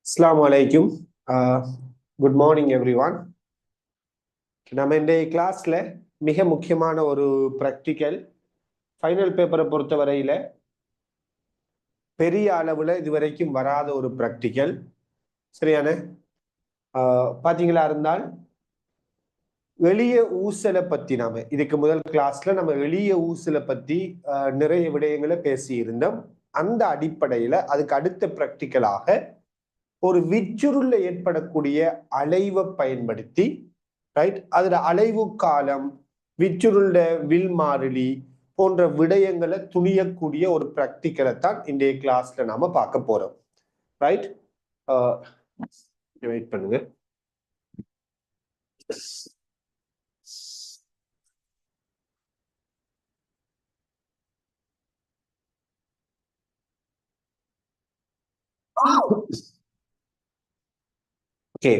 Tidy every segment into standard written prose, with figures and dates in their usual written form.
அஸ்ஸலாமு அலைக்கும். Good morning everyone. நம்ம இந்த கிளாஸ்ல மிக முக்கியமான ஒரு ப்ராக்டிக்கல் ஃபைனல் பேப்பரை பொறுத்த வரையில பெரிய அளவுல இதுவரைக்கும் வராத ஒரு ப்ராக்டிக்கல். சரியான பாத்தீங்களா இருந்தால் எளிய ஊசலை பத்தி நாம இதுக்கு முதல் கிளாஸ்ல நம்ம எளிய ஊசலை பத்தி நிறைய விடயங்களை பேசி இருந்தோம். அந்த அடிப்படையில அதுக்கு அடுத்த ப்ராக்டிக்கலாக ஒரு விச்சுருள்ல ஏற்படக்கூடிய அலைவை பயன்படுத்தி ரைட் அதுல அலைவு காலம் விச்சுருள்ட வில் மாறிலி போன்ற விடயங்களை துணியக்கூடிய ஒரு பிராக்டிக்கலை தான் இன்றைய கிளாஸ்ல நாம பார்க்க போறோம். ரைட் வெயிட் பண்ணுங்க. ஓகே,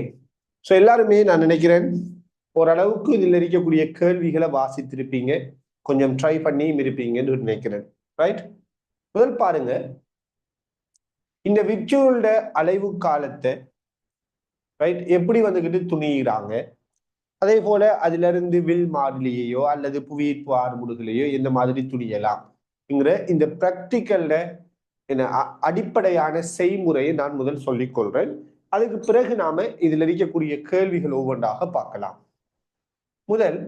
ஸோ எல்லாருமே நான் நினைக்கிறேன் ஓரளவுக்கு இதில் இருக்கக்கூடிய கேள்விகளை வாசித்திருப்பீங்க, கொஞ்சம் ட்ரை பண்ணியும் இருப்பீங்கன்னு நினைக்கிறேன். ரைட், முதல் பாருங்க, இந்த விச்சுருள்ட அலைவு காலத்தை ரைட் எப்படி வந்துகிட்டு துணியிறாங்க, அதே போல அதுல இருந்து வில் மாறிலியையோ அல்லது புவியீர்ப்பு ஆறுமுடுகளையோ எந்த மாதிரி துணியலாம்ங்கிற இந்த பிராக்டிக்கல்ல அடிப்படையான செய்முறையை நான் முதல் சொல்லிக் கொள்றேன். அதுக்கு பிறகு நாம இதுல இருக்கக்கூடிய கேள்விகள் ஒவ்வொன்றாக பார்க்கலாம். முதல்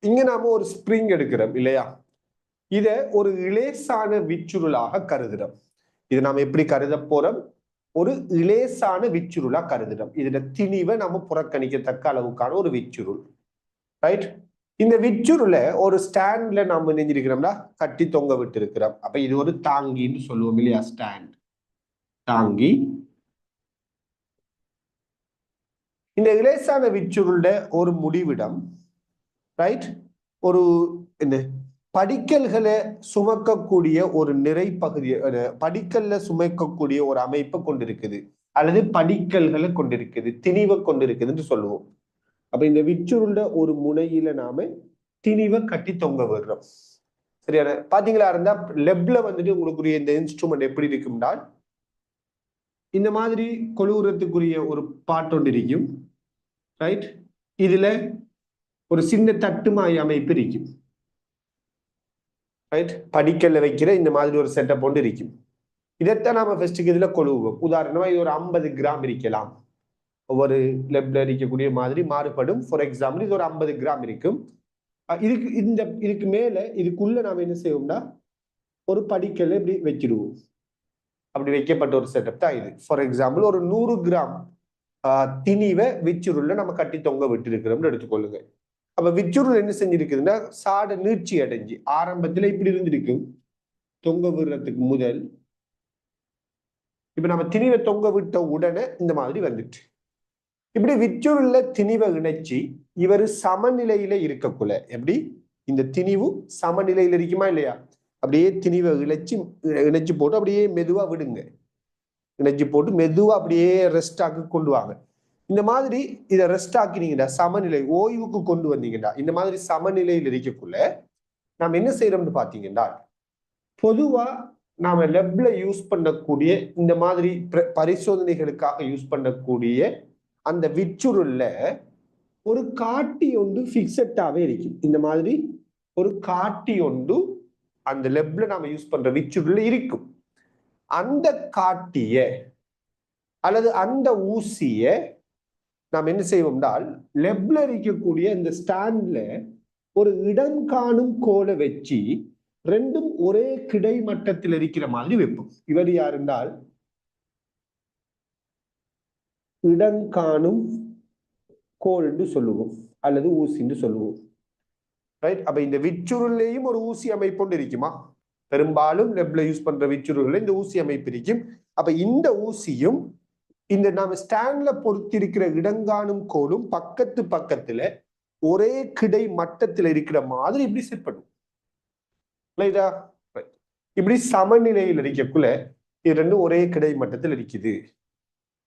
இங்க நாம ஒரு ஸ்ப்ரிங் எடுக்கிறோம் இல்லையா, இத ஒரு இலேசான விச்சுருளாக கருதுறோம். இது நாம எப்படி கருத போறோம்? ஒரு இலேசான விச்சுருளா கருதுறோம். இதுல திணிவை நம்ம புறக்கணிக்கத்தக்க அளவுக்கான ஒரு விச்சுருள். ரைட், இந்த விச்சுருளை ஒரு ஸ்டாண்ட்ல நாம நெஞ்சிருக்கிறோம்னா கட்டி தொங்க விட்டு இருக்கிறோம். அப்ப இது ஒரு தாங்கின்னு சொல்லுவோம் இல்லையா, ஸ்டாண்ட் தாங்கி. இந்த இலேசான விச்சுருள்ட ஒரு முடிவிடம் ரைட் ஒரு என்ன படிக்கல்களை சுமக்கக்கூடிய ஒரு நிறை பகுதி, படிக்கல்ல சுமக்கக்கூடிய ஒரு அமைப்பை கொண்டிருக்குது அல்லது படிக்கல்களை கொண்டிருக்குது, திணிவை கொண்டிருக்குதுன்னு சொல்லுவோம். அப்ப இந்த விச்சுருள்ட ஒரு முனையில நாம திணிவை கட்டி தொங்க விடுறோம். சரியான பாத்தீங்களா இருந்தா லெப்ல வந்துட்டு உங்களுக்குரிய இந்த இன்ஸ்ட்ருமெண்ட் எப்படி இருக்கும்னா இந்த மாதிரி கொழுவுறதுக்குரிய ஒரு பாட்டு ஒன்று இருக்கும். ரைட், இதுல ஒரு சின்ன தட்டுமாய் அமைப்பு இருக்கும். ரைட், படிக்கல்ல வைக்கிற இந்த மாதிரி ஒரு செட்டப் ஒன்று இருக்கும். இதைத்தான் நாம ஃபர்ஸ்ட்டுக்கு இதுல கொழுவுவோம். உதாரணமா இது ஒரு 50 கிராம் இருக்கலாம். ஒவ்வொரு லெப்ல இருக்கக்கூடிய மாதிரி மாறுபடும். ஃபார் எக்ஸாம்பிள் இது ஒரு 50 கிராம் இருக்கும். இதுக்கு மேல இதுக்குள்ள நாம என்ன செய்வோம்னா ஒரு படிக்கல்ல இப்படி வச்சிடுவோம். அப்படி வைக்கப்பட்ட ஒரு செட்டப் தான் இது. ஃபார் எக்ஸாம்பிள் ஒரு 100 கிராம் திணிவை விச்சுருள்ல நம்ம கட்டி தொங்க விட்டு இருக்கிறோம்னு எடுத்துக்கொள்ளுங்க. அப்ப விச்சுருள் என்ன செஞ்சிருக்குதுன்னா சாட நீட்சி அடைஞ்சு ஆரம்பத்துல இப்படி இருந்திருக்கும் தொங்க விடுறதுக்கு முதல். இப்ப நம்ம திணிவை தொங்க விட்ட உடனே இந்த மாதிரி வந்துட்டு இப்படி விச்சுருள்ல திணிவை இணைச்சி இவர் சமநிலையில இருக்கக்குள்ள எப்படி இந்த திணிவு சமநிலையில இருக்குமா இல்லையா, அப்படியே திணிவை இணைச்சு போட்டு அப்படியே மெதுவா விடுங்க. இணைச்சு போட்டு மெதுவா அப்படியே ரெஸ்ட் ஆக்கி கொண்டு வாங்க. இந்த மாதிரி இதை ரெஸ்ட் ஆக்கினீங்கடா, சமநிலை ஓய்வுக்கு கொண்டு வந்தீங்கடா, இந்த மாதிரி சமநிலையில் இருக்கக்குள்ள நாம் என்ன செய்யறோம்னு பாத்தீங்கன்னா பொதுவா நாம லெப்ல யூஸ் பண்ணக்கூடிய இந்த மாதிரி பரிசோதனைகளுக்காக யூஸ் பண்ணக்கூடிய அந்த விச்சுருள்ல ஒரு காட்டி ஒன்று பிக்சட்டாவே இருக்கும். இந்த மாதிரி ஒரு காட்டி ஒன்று அந்த லெப்ல நாம யூஸ் பண்ற விச்சுருள்ல இருக்கும். அந்த காட்டிய அல்லது அந்த ஊசிய நாம் என்ன செய்வோம்னால் லெப்ல இருக்கக்கூடிய இந்த ஸ்டாண்ட்ல ஒரு இடம் காணும் கோலை வச்சு ரெண்டும் ஒரே கிடைமட்டத்தில் இருக்கிற மாதிரி வைப்போம். இவர் யாருந்தால் இடம் காணும் கோல் என்று சொல்லுவோம் அல்லது ஊசி என்று சொல்லுவோம். ரைட், அப்ப இந்த விச்சுருள்ளையும் ஒரு ஊசி அமைப்பு ஒன்று இருக்குமா, பெரும்பாலும் லெப்ல யூஸ் பண்ற விச்சுருள்ல இந்த ஊசி அமைப்பு இருக்கும். அப்ப இந்த ஊசியும் இந்த நாம ஸ்டாண்ட்ல பொறுத்திருக்கிற இடங்காணும் கோலும் பக்கத்து பக்கத்துல ஒரே கிடை மட்டத்தில் இருக்கிற மாதிரி இப்படி செட் பண்ணும். இப்படி சமநிலையில் இருக்கக்குள்ள இது ரெண்டும் ஒரே கிடை மட்டத்தில் இருக்குது.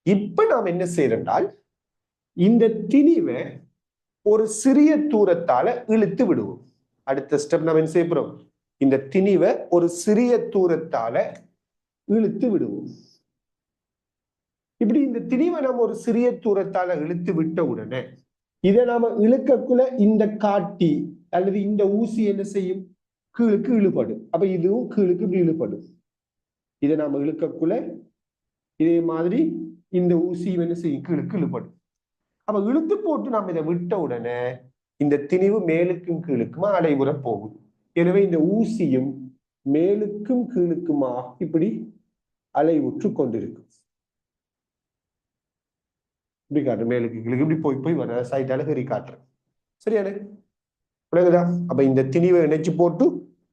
இப்ப நாம் என்ன செய்யறோம்னால் இந்த திணிவை ஒரு சிறிய தூரத்தால இழுத்து விடுவோம். அடுத்த ஸ்டெப் நாம் என்ன செய்ய போறோம், இந்த திணிவை ஒரு சிறிய தூரத்தால இழுத்து விடுவோம். இப்படி இந்த திணிவை நம்ம ஒரு சிறிய தூரத்தால இழுத்து விட்ட உடனே இதை நாம இழுக்கக்குள்ள இந்த காட்டி அல்லது இந்த ஊசி என்ன செய்யும்? கீழுக்கு இழுபடும். அப்ப இதுவும் கீழுக்கு இப்படி இழுபடும். இதை நாம இழுக்கக்குள்ள இதே மாதிரி இந்த ஊசி என்ன செய்யும்? கீழுக்கு இழுபடும். அப்ப இழுத்து போட்டு நம்ம இதை விட்ட உடனே இந்த திணிவு மேலுக்கும் கீழுக்குமா அலைவுற போகும். எனவே இந்த ஊசியும் மேலுக்கும் கீழுக்குமாக இப்படி அலைவுற்று கொண்டிருக்கும். இப்படி காட்டுறேன், மேலுக்கு கீழுக்கு இப்படி போய் போய் வர சைட்டால கறி காட்டுறேன். சரியானே? விளங்குதா? அப்ப இந்த திணிவை இணைச்சு போட்டு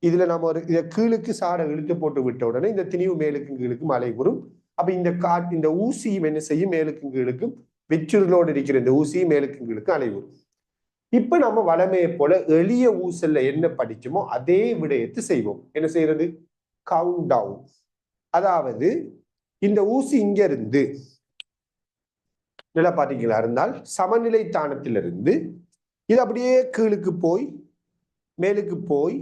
இதுல நம்ம ஒரு இதை கீழுக்கு சாட இழுத்து போட்டு விட்ட உடனே இந்த திணிவு மேலுக்கும் கீழுக்கும் அலைவுறும். அப்ப இந்த ஊசியும் என்ன செய்யும்? மேலுக்கும் கீழுக்கும் வெச்சுருளோடு இருக்கிற இந்த ஊசியும் மேலுக்கும் கீழுக்கும் அலைவுறும். இப்ப நம்ம வளமையை போல எளிய ஊசல்ல என்ன படிச்சோமோ அதே விடயத்தை செய்வோம். என்ன செய்யறது? Count down. அதாவது இந்த ஊசி இங்க இருந்து நில பாத்தீங்களா இருந்தால் சமநிலை தானத்திலிருந்து இது அப்படியே கீழுக்கு போய் மேலுக்கு போய்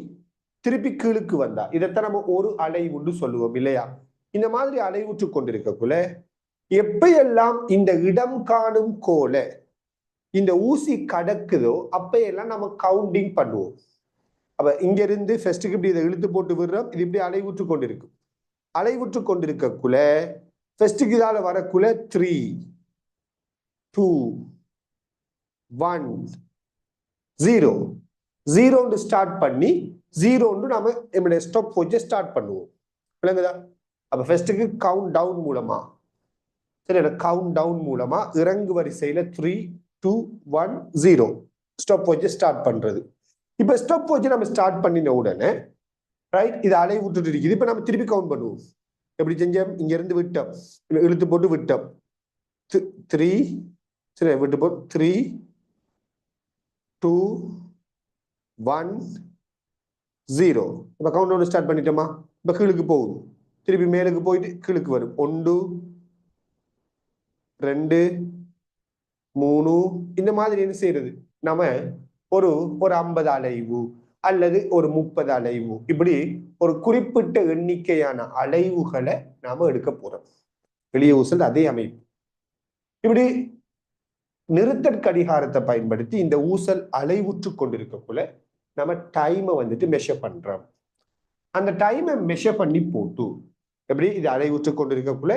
திருப்பி கீழுக்கு வந்தா இதைத்தான் நம்ம ஒரு அலைவுன்னு சொல்லுவோம் இல்லையா? இந்த மாதிரி அலைவுற்று கொண்டிருக்கக்குள்ள எப்பையெல்லாம் இந்த இடம் காணும் கோல இந்த ஊசி கடக்குதோ அப்பையெல்லாம் நம்ம கவுண்டிங் பண்ணுவோம். அப்ப இங்க இருந்து ஃபர்ஸ்ட்டுக்கு இப்படி இதை இழுத்து போட்டு விடுறோம். இது இப்படி அலைவுற்று கொண்டிருக்கும். அலைவுற்று கொண்டிருக்கக்குள்ள ஃபர்ஸ்ட்டுக்கு இதால வரக்குள்ள 3 2 1 0 0 ஸ்டார்ட் பண்ணி 0 நம்ம நம்மளுடைய ஸ்டாப் வாட்சை ஸ்டார்ட் பண்ணுவோம். விளங்குதா? அப்ப ஃபர்ஸ்ட்டுக்கு கவுண்ட் டவுன் மூலமா சரி கவுண்ட் டவுன் மூலமா இறங்கு வரிசையில 3 2 1 0 ஸ்டாப் வாட்சை ஸ்டார்ட் பண்றது. இப்ப ஸ்டாப் வாட்சை நம்ம ஸ்டார்ட் பண்ணின உடனே ரைட் இது அலை விட்டுட்டு இருக்குது. இப்ப நம்ம திருப்பி கவுண்ட் பண்ணுவோம். எப்படி செஞ்சோம்? இங்க இருந்து விட்டோம், இழுத்து போட்டு விட்டோம். 3 சரி விட்டு போட்டு 3 2 1 0 இப்ப கவுண்ட் டவுன் ஸ்டார்ட் பண்ணிட்டோமா? இப்ப கீழுக்கு போகுது, திருப்பி மேலுக்கு போயிட்டு கீழுக்கு வரும். 1 2 3 இந்த மாதிரி என்ன செய்யறது? நம்ம ஒரு 50 அலைவு அல்லது ஒரு 30 அலைவு இப்படி ஒரு குறிப்பிட்ட எண்ணிக்கையான அலைவுகளை நாம எடுக்க போறோம். எளிய ஊசல் அதே அமைப்பு. இப்படி நிறுத்தற் கடிகாரத்தை பயன்படுத்தி இந்த ஊசல் அலைவுற்று கொண்டிருக்கக்குள்ள நம்ம டைமை வந்துட்டு மெஷர் பண்றோம். அந்த டைமை மெஷர் பண்ணி போட்டு எப்படி இது அலைவுற்று கொண்டிருக்கக்குள்ள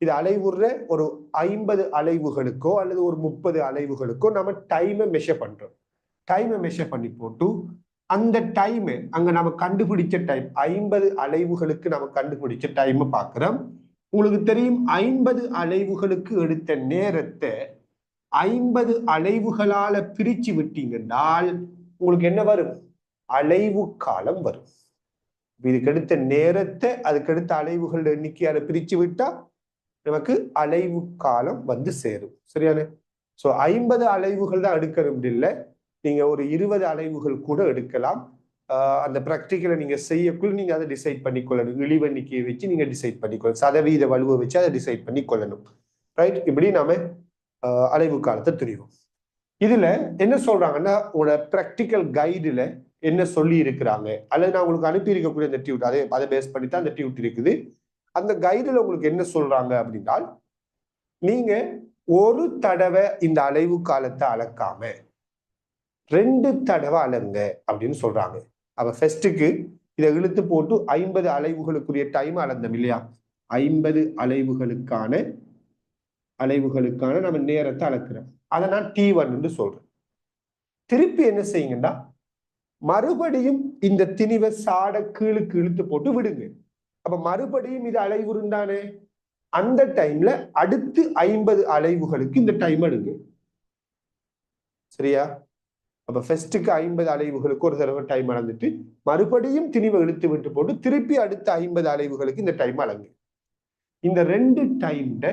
இது அலைவுற ஒரு 50 அலைவுகளுக்கோ அல்லது ஒரு 30 அலைவுகளுக்கோ நம்ம டைமை மெஷர் பண்றோம். டைமை மெஷர் பண்ணி போட்டு அந்த டைமை அங்க நம்ம கண்டுபிடிச்ச டைம் 50 அலைவுகளுக்கு நம்ம கண்டுபிடிச்ச டைமை பார்க்கிறோம். உங்களுக்கு தெரியும் 50 அலைவுகளுக்கு எடுத்த நேரத்தை 50 அலைவுகளால பிரிச்சு விட்டீங்கன்னால் உங்களுக்கு என்ன வரும்? அலைவு காலம் வரும். இதுக்கு எடுத்த நேரத்தை அதுக்கு எடுத்த அலைவுகள் எண்ணிக்கையால பிரிச்சு விட்டா நமக்கு அலைவு காலம் வந்து சேரும். சரியான? சோ 50 அலைவுகள் தான் எடுக்கணும் இல்லை, நீங்க ஒரு 20 அலைவுகள் கூட எடுக்கலாம். அந்த பிராக்டிக்கலை நீங்க செய்யக்குள்ள நீங்க அதை டிசைட் பண்ணிக்கொள்ளணும். இழிவெண்ணிக்கையை வச்சு நீங்க டிசைட் பண்ணிக்கொள்ளணும். சதவீத வலுவை வச்சு அதை டிசைட் பண்ணிக்கொள்ளணும். ரைட்? இப்படி நாம அலைவு காலத்தை தெரியும். இதுல என்ன சொல்றாங்கன்னா உங்களோட பிராக்டிக்கல் கைடுல என்ன சொல்லி இருக்கிறாங்க அல்லது நான் உங்களுக்கு அனுப்பி இருக்கக்கூடிய அந்த டியூட் அதை பேஸ் பண்ணி தான் அந்த டியூட் இருக்குது. அந்த கைடுல உங்களுக்கு என்ன சொல்றாங்க அப்படின்னால் நீங்க ஒரு தடவை இந்த அலைவு காலத்தை அளக்காம 2 தடவை அலங்க அப்படின்னு சொல்றாங்க. அப்ப ஃபர்ஸ்ட்டுக்கு இதை இழுத்து போட்டு 50 அலைவுகளுக்குரிய டைம் அளந்தோம் இல்லையா? 50 அலைவுகளுக்கான நம்ம நேரத்தை அளக்குறோம். அதை நான் T1 சொல்றேன். திருப்பி என்ன செய்யுங்கன்னா மறுபடியும் இந்த திணிவை சாட கீழுக்கு இழுத்து போட்டு விடுங்க. அப்ப மறுபடியும் இது அலைவுருந்தானே, அந்த டைம்ல அடுத்து 50 அலைவுகளுக்கு இந்த டைம் எடுங்க. சரியா? அப்ப ஃபர்ஸ்ட்டுக்கு 50 அலைவுகளுக்கு ஒரு தடவை டைம் அளந்துட்டு மறுபடியும் திணிவை இழுத்து விட்டு போட்டு திருப்பி அடுத்த 50 அலைவுகளுக்கு இந்த டைம் அளங்க. இந்த 2 டைம்ல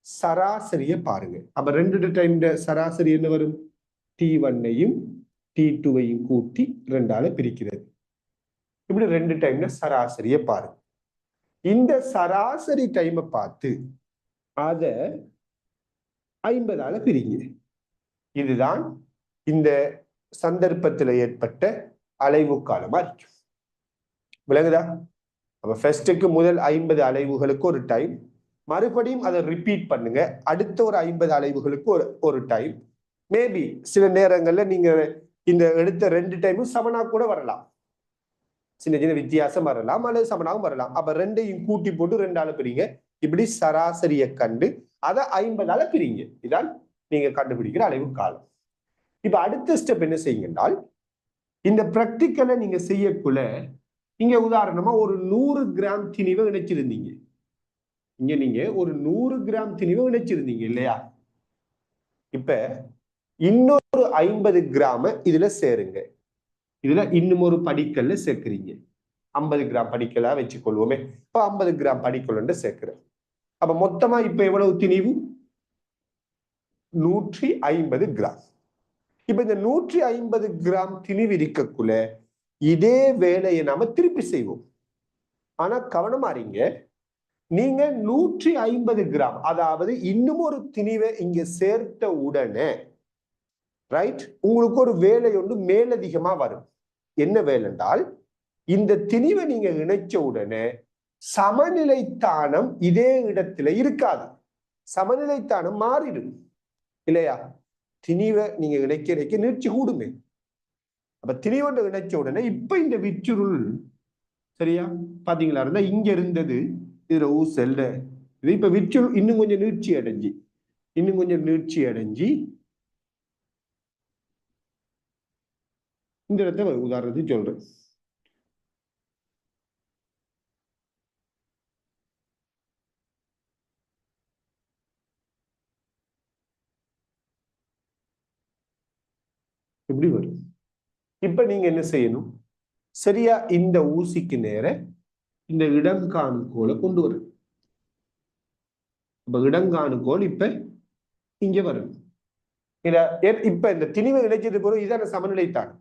சராசரியை பாருங்க. அப்ப 2 டைம்ல சராசரி என்ன வரும்? T1ஐயும் T2ஐயும் கூட்டி 2ஆல பிரிக்கிறது. இப்படி 2 டைம்ல சராசரியை பாருங்க. இந்த சராசரி டைமை பார்த்து அத 50ஆல பிரிங்க. இதுதான் இந்த சந்தர்ப்பத்தில் ஏற்பட்ட அலைவு காலமா இருக்கும். விளங்குதா? அப்ப ஃபர்ஸ்ட்டுக்கு முதல் 50 அலைவுகளுக்கு ஒரு டைம், மறுபடியும் அதை ரிப்பீட் பண்ணுங்க. அடுத்த ஒரு 50 அலைவுகளுக்கு ஒரு டைம். மேபி சில நேரங்கள்ல நீங்க இந்த எடுத்த 2 டைமும் சமனா கூட வரலாம், சின்ன சின்ன வித்தியாசம் வரலாம், அல்லது சமனாகவும் வரலாம். அப்ப 2ஐயும் கூட்டி போட்டு 2ஆல பிரிங்க. இப்படி சராசரியை கண்டு அதை 50ஆல பிரிங்க. இதான் நீங்க கண்டுபிடிக்கிற அலைவு காலம். இப்ப அடுத்த ஸ்டெப் என்ன செய்யுங்க, இந்த பிராக்டிக்கலை நீங்க செய்யக்குள்ள இங்க உதாரணமா ஒரு 100 கிராம் திணிவை இணைச்சிருந்தீங்க. இங்க நீங்க ஒரு 100 கிராம் திணிவை இணைச்சிருந்தீங்க இல்லையா? இப்ப இன்னொரு 50 கிராம இதுல சேருங்க. இதுல இன்னும் ஒரு படிக்கல்ல சேர்க்கிறீங்க. 50 கிராம் படிக்கலா வச்சுக்கொள்வோமே. இப்ப 50 கிராம் படிக்கல் சேர்க்கிறேன். அப்ப மொத்தமா இப்ப எவ்வளவு திணிவு? 150 கிராம். இப்ப இந்த 150 கிராம் திணிவு இருக்கக்குள்ள இதே வேலையை நாம திருப்பி செய்வோம். ஆனா கவனமா இருங்க, நீங்க 150 கிராம், அதாவது இன்னும் ஒரு திணிவை இங்க சேர்த்த உடனே ரைட், உங்களுக்கு ஒரு வேலை ஒன்று மேலதிகமா வரும். என்ன வேலை என்றால், இந்த திணிவை நீங்க இணைச்ச உடனே சமநிலைத்தானம் இதே இடத்துல இருக்காது, சமநிலைத்தானம் மாறிடும் இல்லையா? திணிவை நீங்க இணைக்க நீட்சி கூடுமே. அப்ப திணிவொன்று இணைச்ச உடனே இப்ப இந்த விச்சுருள் சரியா பாத்தீங்களா இருந்தா இங்க இருந்தது இதுல ஊசல், இது இப்ப விச்சுருள் இன்னும் கொஞ்சம் நீட்சி அடைஞ்சி இந்த இடத்த உதாரணத்துக்கு சொல்றேன். இப்படி வரும். இப்ப நீங்க என்ன செய்யணும், சரியா இந்த ஊசிக்கு நேர இந்த இடங்காணுகோலை கொண்டு வரும். இப்ப இடங்காணுகோல் இப்ப இங்க வரும். இப்ப இந்த திணிவை இணைச்சது போல இதான சமநிலைத்தானம்.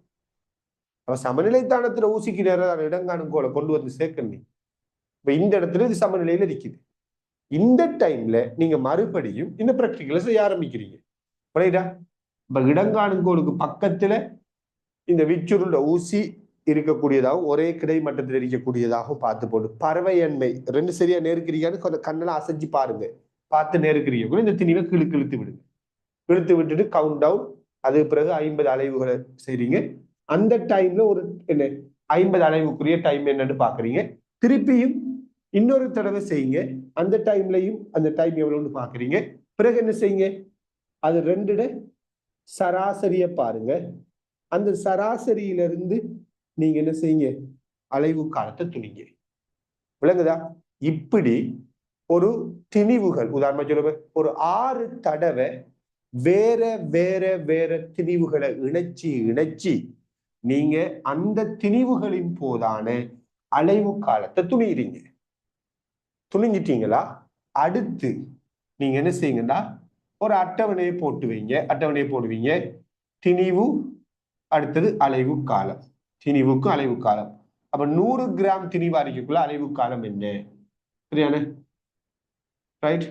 அப்ப சமநிலைத்தானத்துல ஊசிக்கு நேரம் இடங்காணுகோலை கொண்டு வந்து சேர்க்கணும். இப்ப இந்த இடத்துல இது சமநிலையில இருக்குது. இந்த டைம்ல நீங்க மறுபடியும் இந்த பிராக்டிகலை செய்ய ஆரம்பிக்கிறீங்க. இப்ப இடங்காணுகோலுக்கு பக்கத்துல இந்த விச்சுருள ஊசி இருக்கக்கூடியதாகவும் ஒரே கிடை மட்டத்தில் இருக்கக்கூடியதாகவும் பார்த்து போட்டு பறவையன்மை 2 சரியா நேருக்கிறீங்கன்னு கொஞ்சம் கண்ணெல்லாம் அசைஞ்சு பாருங்க. பார்த்து நேருக்கிறீங்க இந்த திணிவை இழுத்து விடுங்க. இழுத்து விட்டுட்டு கவுண்ட் டவுன். அதுக்கு பிறகு 50 அலைவுகளை செய்றீங்க. அந்த டைம்ல ஒரு என்ன 50 அலைவுக்குரிய டைம் என்னன்னு பாக்குறீங்க. திருப்பியும் இன்னொரு தடவை செய்யுங்க. அந்த டைம்லையும் அந்த டைம் எவ்வளவுன்னு பாக்குறீங்க. பிறகு என்ன செய்யுங்க, அது 2 சராசரிய பாருங்க. அந்த சராசரியிலிருந்து நீங்க என்ன செய்யுங்க, அலைவு காலத்தை துணிங்க. விளங்குதா? இப்படி ஒரு திணிவுகள் உதாரணமா சொல்ல ஒரு 6 தடவை வேற வேற வேற திணிவுகளை இணைச்சி நீங்க அந்த திணிவுகளின் போதான அலைவு காலத்தை துணிகிறீங்க. துணிஞ்சிட்டீங்களா? அடுத்து நீங்க என்ன செய்யுங்கன்னா ஒரு அட்டவணையை போட்டு வைங்க. அட்டவணையை போடுவீங்க. திணிவு அடுத்தது அலைவு காலம். திணிவுக்கு அலைவு காலம். அப்ப 100 கிராம் திணிவு அறிக்கைக்குள்ள அலைவு காலம் என்ன? சரியான ரைட்.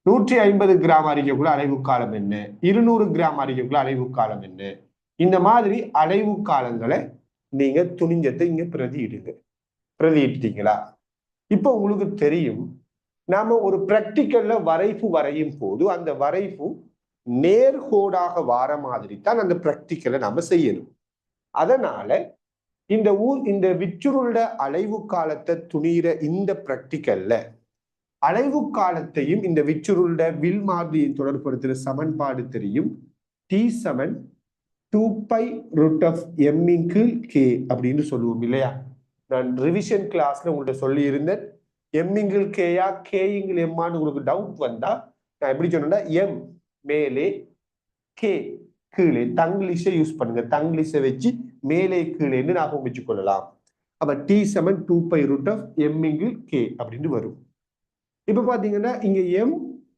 150 கிராம் அறிக்கைக்குள்ள அலைவு காலம் என்ன? 200 கிராம் அறிக்கைக்குள்ள அலைவு காலம் என்ன? இந்த மாதிரி அலைவு காலங்களை நீங்க துணிஞ்சத்தை இங்க பிரதியிடுங்க. பிரதியிட்டீங்களா? இப்ப உங்களுக்கு தெரியும், நாம ஒரு பிராக்டிக்கல்ல வரைவு வரையும் போது அந்த வரைவு நேர்கோடாக வார மாதிரி தான் அந்த பிராக்டிக்கலை நாம செய்யணும். அதனால இந்த விச்சுருள அலைவு காலத்தை துணிகிற இந்த பிராக்டிக்கல்ல அலைவு காலத்தையும் இந்த விச்சுருள வில் மாதிரியை தொடர்படுத்துகிற சமன்பாடு தெரியும். T7 2π√m/k அப்படின்னு சொல்லுவோம் இல்லையா? நான் ரிவிஷன் கிளாஸ்ல உங்கள்கிட்ட சொல்லி இருந்தேன். m/kயா k/mன்னு உங்களுக்கு டவுட் வந்தா நான் எப்படி சொன்னேன்னா m மேலே k கீழே, தங்கிலீஷை யூஸ் பண்ணுங்க. தங்கிலீஷை வச்சு மேலே கீழேன்னு ஞாபகம் வச்சு கொள்ளலாம். அப்ப T7 2π√m/k அப்படின்னு வரும். இப்ப பாத்தீங்கன்னா இங்க m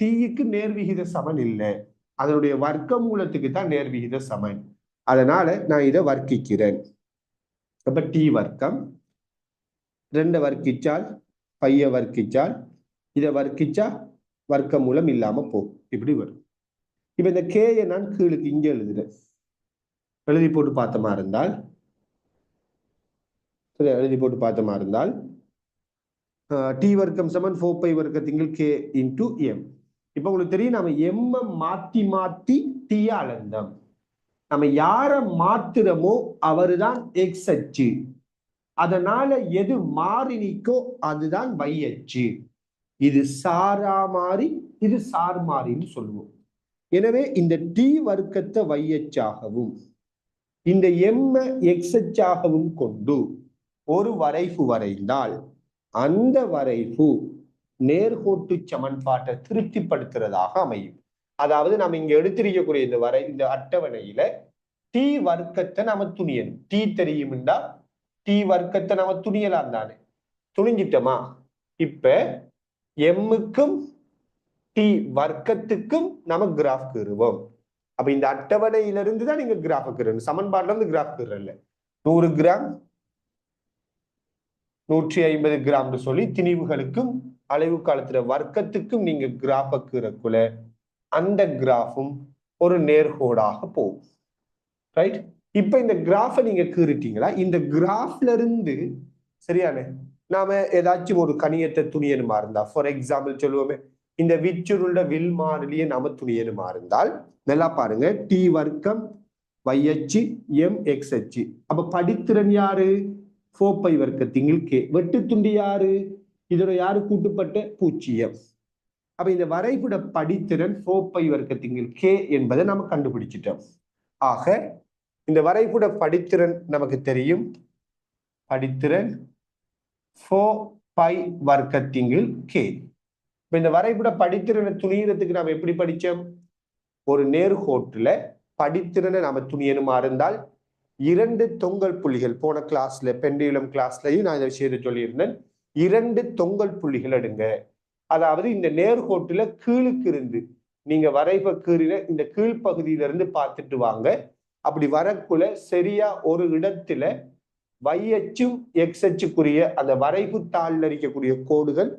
t-க்கு நேர்விகித சமன் இல்லை, அதனுடைய வர்க்க மூலத்துக்கு தான் நேர்விகித சமன். அதனால நான் இதை வர்க்கிக்கிறேன். அப்ப t வர்க்கம் 2 வர்க்கிச்சால் பைய வர்க்கிச்சால் இதை வர்க்கிச்சா வர்க்க மூலம் இல்லாம போகும். இப்படி வரும். இப்ப இந்த கேயை நான் கீழுக்கு இங்க எழுதுறேன். எழுதி போட்டு பார்த்தமா இருந்தால் டி வர்க்கம் சமன் 4 பை வர்க்கத்திங்கள் கே இன்டு எம். இப்போ உங்களுக்கு தெரியும் நம்ம எம் மாத்தி மாத்தி டி அளந்தோம். நம்ம யார மாத்துறோமோ அவருதான் எக்ஸ் அச்சு. அதனால எது மாறி நிற்கோ அதுதான் y அச்சு. இது சாரா மாறி, இது சார் மாறின்னு சொல்லுவோம். எனவே இந்த டி வர்க்கத்தை y அச்சாகவும் இந்த எம் எக்ஸ் அச்சாகவும் கொண்டு ஒரு வரைவு வரைந்தால் அந்த வரைவு நேர்கோட்டு சமன்பாட்டை திருப்திப்படுத்துறதாக அமையும். அதாவது நம்ம இங்க எடுத்திருக்கக்கூடிய இந்த அட்டவணையில டி வர்க்கத்தை நம்ம துணியணும். டி தெரியும்டா டி வர்க்கத்தை நம்ம துணியலாம் தானே. துணிஞ்சிட்டோமா? இப்ப எம்முக்கும் டி வர்க்கத்துக்கும் நம்ம கிராஃப் கீறுவோம். அப்ப இந்த அட்டவணையிலிருந்து தான் நீங்க கிராஃப் கீறணும். சமன்பாடுல இருந்து கிராஃப் கீறல 100 கிராம் 150 கிராம்னு சொல்லி திணிவுகளுக்கும் அலைவு காலத்துல வர்க்கத்துக்கும் நீங்க கிராஃப கீறக்குள்ள அந்த கிராஃபும் ஒரு நேர்கோடாக போகும். ரைட்? இப்ப இந்த கிராஃபை நீங்க கீறிட்டீங்களா? இந்த கிராஃப்ல இருந்து சரியான நாம ஏதாச்சும் ஒரு கணியத்தை துணியனுமா இருந்தா, ஃபார் எக்ஸாம்பிள் சொல்லுவோமே, இந்த விச்சுருள்ள வில் மாறிலியை நாம துணியனுமா இருந்தால் நல்லா பாருங்க, டி வர்க்கம் y அச்சு எம் எக்ஸ் அச்சு. அப்ப படித்திறன் யாரு? 4 பை வர்க்கத்திங்கில் கே. வெட்டு துண்டி யாரு? இதோட யாரு கூட்டுப்பட்ட 0. அப்ப இந்த வரைபட படித்திறன் 4 பை வர்க்கத்திங்கில் கே என்பதை நம்ம கண்டுபிடிச்சிட்டோம். ஆக இந்த வரைபட படித்திறன் நமக்கு தெரியும். படித்திறன் 4 பை வர்க்கத்திங்கில் கே. இப்ப இந்த வரைபட படித்திறனை துணியறதுக்கு நாம எப்படி படிச்சோம்? ஒரு நேர்கோட்டுல படித்திறனை நாம துணியணுமா இருந்தால் 2 தொங்கல் புள்ளிகள், போன கிளாஸ்ல பெண்டிலம் கிளாஸ்லயும் நான் இந்த விஷயத்தை சொல்லியிருந்தேன். 2 தொங்கல் புள்ளிகள் எடுங்க. அதாவது இந்த நேர்கோட்டுல கீழுக்கு இருந்து நீங்க வரைப கீறின இந்த கீழ்ப்பகுதியில இருந்து பார்த்துட்டு வாங்க. அப்படி வரக்குள்ள சரியா ஒரு இடத்துல y அச்சும் எக்ஸ் அச்சுக்குரிய அந்த வரைவு தாளில் இருக்கக்கூடிய கோடுகள்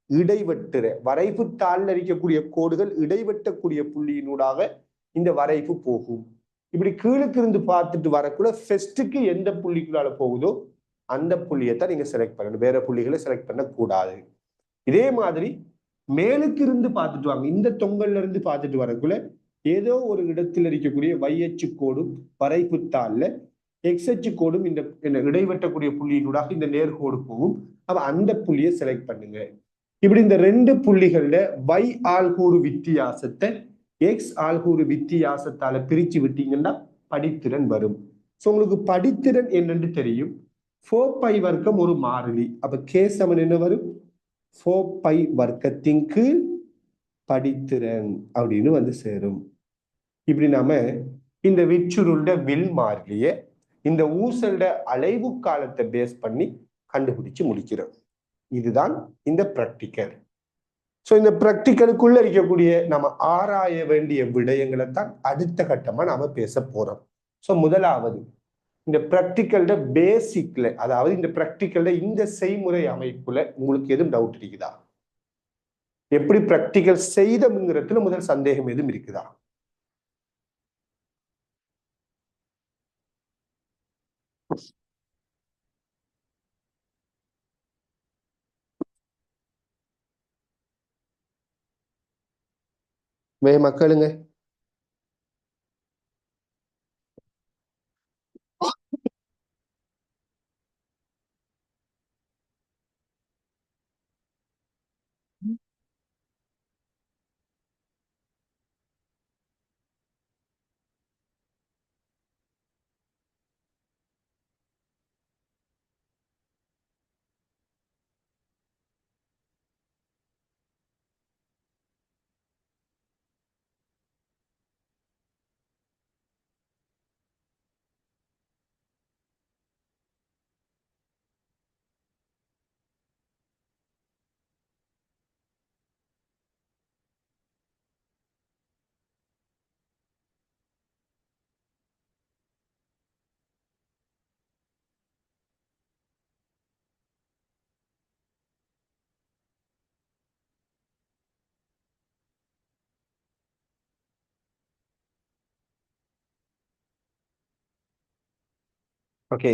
இடைவெட்டுற வரைவு தாளில் இருக்கக்கூடிய கோடுகள் இடைவெட்டக்கூடிய புள்ளியினூடாக இந்த வரைவு போகும். இப்படி கீழுக்கு இருந்து பார்த்துட்டு வரக்குள்ள ஃபெஸ்ட்டுக்கு எந்த புள்ளிக்குள்ளால போகுதோ அந்த புள்ளியைத்தான் நீங்க செலக்ட் பண்ணணும். வேற புள்ளிகளை செலக்ட் பண்ணக்கூடாது. இதே மாதிரி மேலுக்கு இருந்து பார்த்துட்டு வாங்க. இந்த தொங்கல்ல இருந்து பார்த்துட்டு வரக்குள்ள ஏதோ ஒரு இடத்தில் இருக்கக்கூடிய y அச்சு கோடும் வரைவு தாளில் எக்ஸ் அச்சு கோடும் இந்த இடைவெட்டக்கூடிய புள்ளியினூடாக இந்த நேர்கோடு போகும். அப்ப அந்த புள்ளியை செலக்ட் பண்ணுங்க. இப்படி இந்த 2 புள்ளிகள்ல y ஆள்கூறு வித்தியாசத்தை எக்ஸ் ஆள்கூறு வித்தியாசத்தால பிரிச்சு விட்டீங்கன்னா படித்திறன் வரும். சோ உங்களுக்கு படித்திறன் என்னன்னு தெரியும். 4 பை வர்க்கம் ஒரு மாறிலி. அப்ப கே சமன் என்ன வரும்? 4 பை வர்க்கத்தின் கீழ் படித்திறன் அப்படின்னு வந்து சேரும். இப்படி நாம இந்த விச்சுருண்ட வில் மாறிலிய இந்த ஊசல்ட அலைவு காலத்தை பேஸ் பண்ணி கண்டுபிடிச்சு முடிக்கிறோம். இதுதான் இந்த பிராக்டிக்கல். ஸோ இந்த பிராக்டிக்கலுக்குள்ள இருக்கக்கூடிய நம்ம ஆராய வேண்டிய விடயங்களை தான் அடுத்த கட்டமா நாம பேச போறோம். ஸோ முதலாவது இந்த பிராக்டிக்கல்ட பேசிக்ல, அதாவது இந்த பிராக்டிக்கல்ட இந்த செய்முறை அமைப்புல உங்களுக்கு எதுவும் டவுட் இருக்குதா? எப்படி பிராக்டிக்கல் செய்தோம்ங்கிறதுல முதல் சந்தேகம் எதுவும் இருக்குதா? மக்களுங்க ஓகே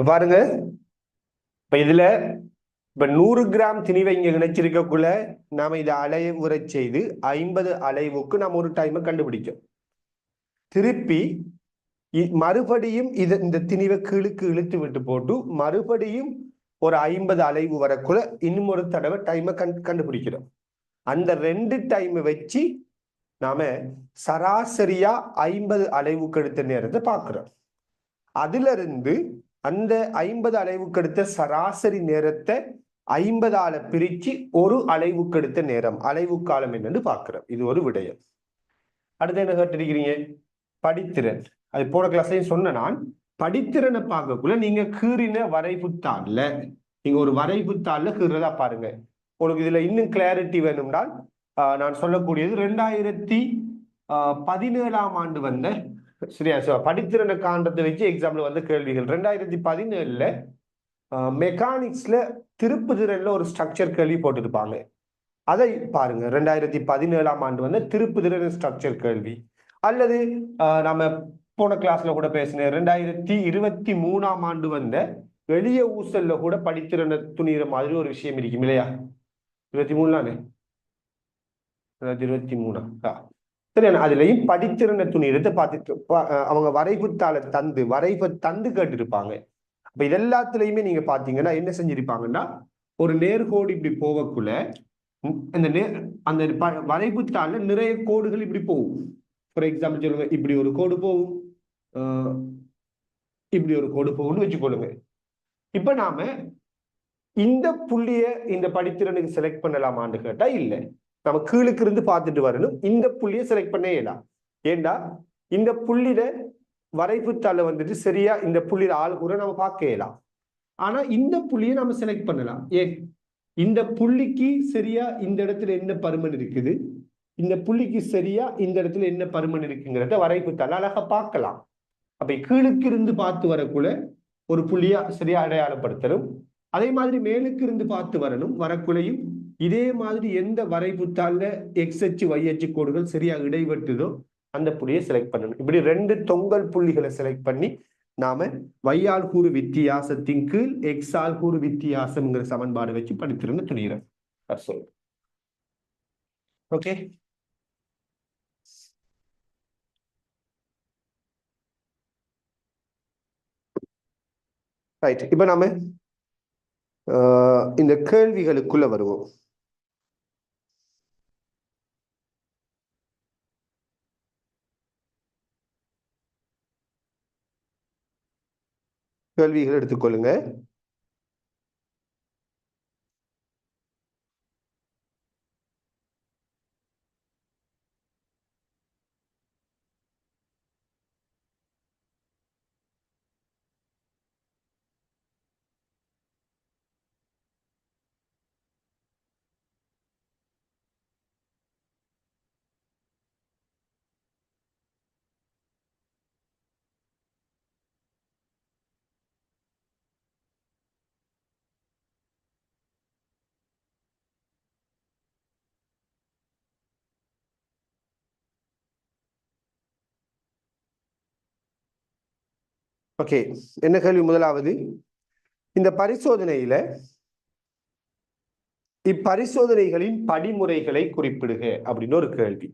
பாருங்க, இப்ப இதுல இப்ப 100 கிராம் திணிவை இங்க இணைச்சிருக்கக்குள்ள நாம இதை அலைவுற செய்து 50 அலைவுக்கு நம்ம ஒரு டைமை கண்டுபிடிக்கும். திருப்பி மறுபடியும் இந்த திணிவை கீழுக்கு இழுத்து விட்டு போட்டு மறுபடியும் ஒரு 50 அலைவு வரக்குள்ள இன்னும் ஒரு தடவை டைமை கண்டுபிடிக்கிறோம். அந்த 2 டைம் வச்சு நாம சராசரியா 50 அலைவுக்கு எடுத்த நேரத்தை பார்க்கிறோம். அதுல இருந்து அந்த 50 அலைவுக்கு எடுத்த சராசரி நேரத்தை 50ஆல பிரிச்சு ஒரு அலைவுக்கு எடுத்த நேரம், அலைவு காலம் என்னன்னு பார்க்கிறோம். இது ஒரு விடயம். அடுத்து என்ன கேட்டிருக்கிறீங்க? படித்திறன். அது போன கிளாஸ்லயும் சொன்ன நான், படித்திறனை பார்க்கக்குள்ள நீங்க கீறின வரைபுத்தாள்ல நீங்க ஒரு வரைபுத்தாள்ல கீறதா பாருங்க. உங்களுக்கு இதுல இன்னும் கிளாரிட்டி வேணும்னால் நான் சொல்லக்கூடியது 2017ஆம் ஆண்டு வந்த சரியா படித்திறனை காண்றதை வச்சு எக்ஸாம்ல வந்த கேள்விகள். 2017ல மெக்கானிக்ஸ்ல திருப்பு திறன்ல ஒரு ஸ்ட்ரக்சர் கேள்வி போட்டிருப்பாங்க. அதை பாருங்க. 2017ஆம் ஆண்டு வந்த திருப்பு திறன் ஸ்ட்ரக்சர் கேள்வி. அல்லது நம்ம போன கிளாஸ்ல கூட பேசினேன், 2023ஆம் ஆண்டு வந்த எளிய ஊசல்ல கூட படித்திறனை துணிகிற மாதிரி ஒரு விஷயம் இருக்கும் இல்லையா? 23 2023 சரியான. அதுலயும் படித்திறனை துணிகிறத பார்த்துட்டு அவங்க வரைபுத்தாள தந்து கேட்டிருப்பாங்க. அப்ப இது எல்லாத்துலயுமே நீங்க பாத்தீங்கன்னா என்ன செஞ்சிருப்பாங்கன்னா, ஒரு நேர்கோடு இப்படி போவக்குள்ள அந்த வரைபுத்தாள நிறைய கோடுகள் இப்படி போகும். ஃபார் எக்ஸாம்பிள் சொல்லுங்க, இப்படி ஒரு கோடு போகும், இப்படி ஒரு கோடு போகும்னு வச்சுக்கொள்ளுங்க. இப்ப நாம இந்த புள்ளிய இந்த படித்திறனுக்கு செலக்ட் பண்ணலாமான்னு கேட்டா இல்லை. நம்ம கீழுக்கு இருந்து பார்த்துட்டு வரணும். இந்த புள்ளியை செலக்ட் பண்ணே இயலாம். ஏண்டா இந்த புள்ளியில வரைபுத்தாள வந்துட்டு சரியா இந்த புள்ளியில ஆள் கூட நம்ம பார்க்க இயலாம். ஆனா இந்த புள்ளியை நம்ம செலக்ட் பண்ணலாம். ஏன்? இந்த புள்ளிக்கு சரியா இந்த இடத்துல என்ன பருமன் இருக்குது, இந்த புள்ளிக்கு சரியா இந்த இடத்துல என்ன பருமன் இருக்குங்கிறத வரைபுத்தாள அழகா பார்க்கலாம். அப்ப கீழுக்கு இருந்து பார்த்து வரக்குள்ள ஒரு புள்ளியா சரியா அடையாளப்படுத்தணும். அதே மாதிரி மேலுக்கு இருந்து பார்த்து வரக்குள்ளையும் இதே மாதிரி எந்த வரைபுத்தாள்ல எக்ஸ் அச்சு y அச்சு கோடுகள் சரியா இடைவெட்டுதோ அந்த புள்ளியை செலக்ட் பண்ணணும். இப்படி 2 தொங்கல் புள்ளிகளை செலக்ட் பண்ணி நாம வையால் கூறு வித்தியாசத்தின் கீழ் எக்ஸால் கூறு வித்தியாசம்ங்கிற சமன்பாடு வச்சு படித்திறன்னு துணிகிறோம். Okay, right. இப்ப நாம இந்த கேள்விகளுக்குள்ள வருவோம். கேள்விகள் எடுத்துக்கொள்ளுங்க. ஓகே, என்ன கேள்வி? முதலாவது, இந்த பரிசோதனையில இப்பரிசோதனைகளின் படிமுறைகளை குறிப்பிடுக அப்படின்னு ஒரு கேள்வி.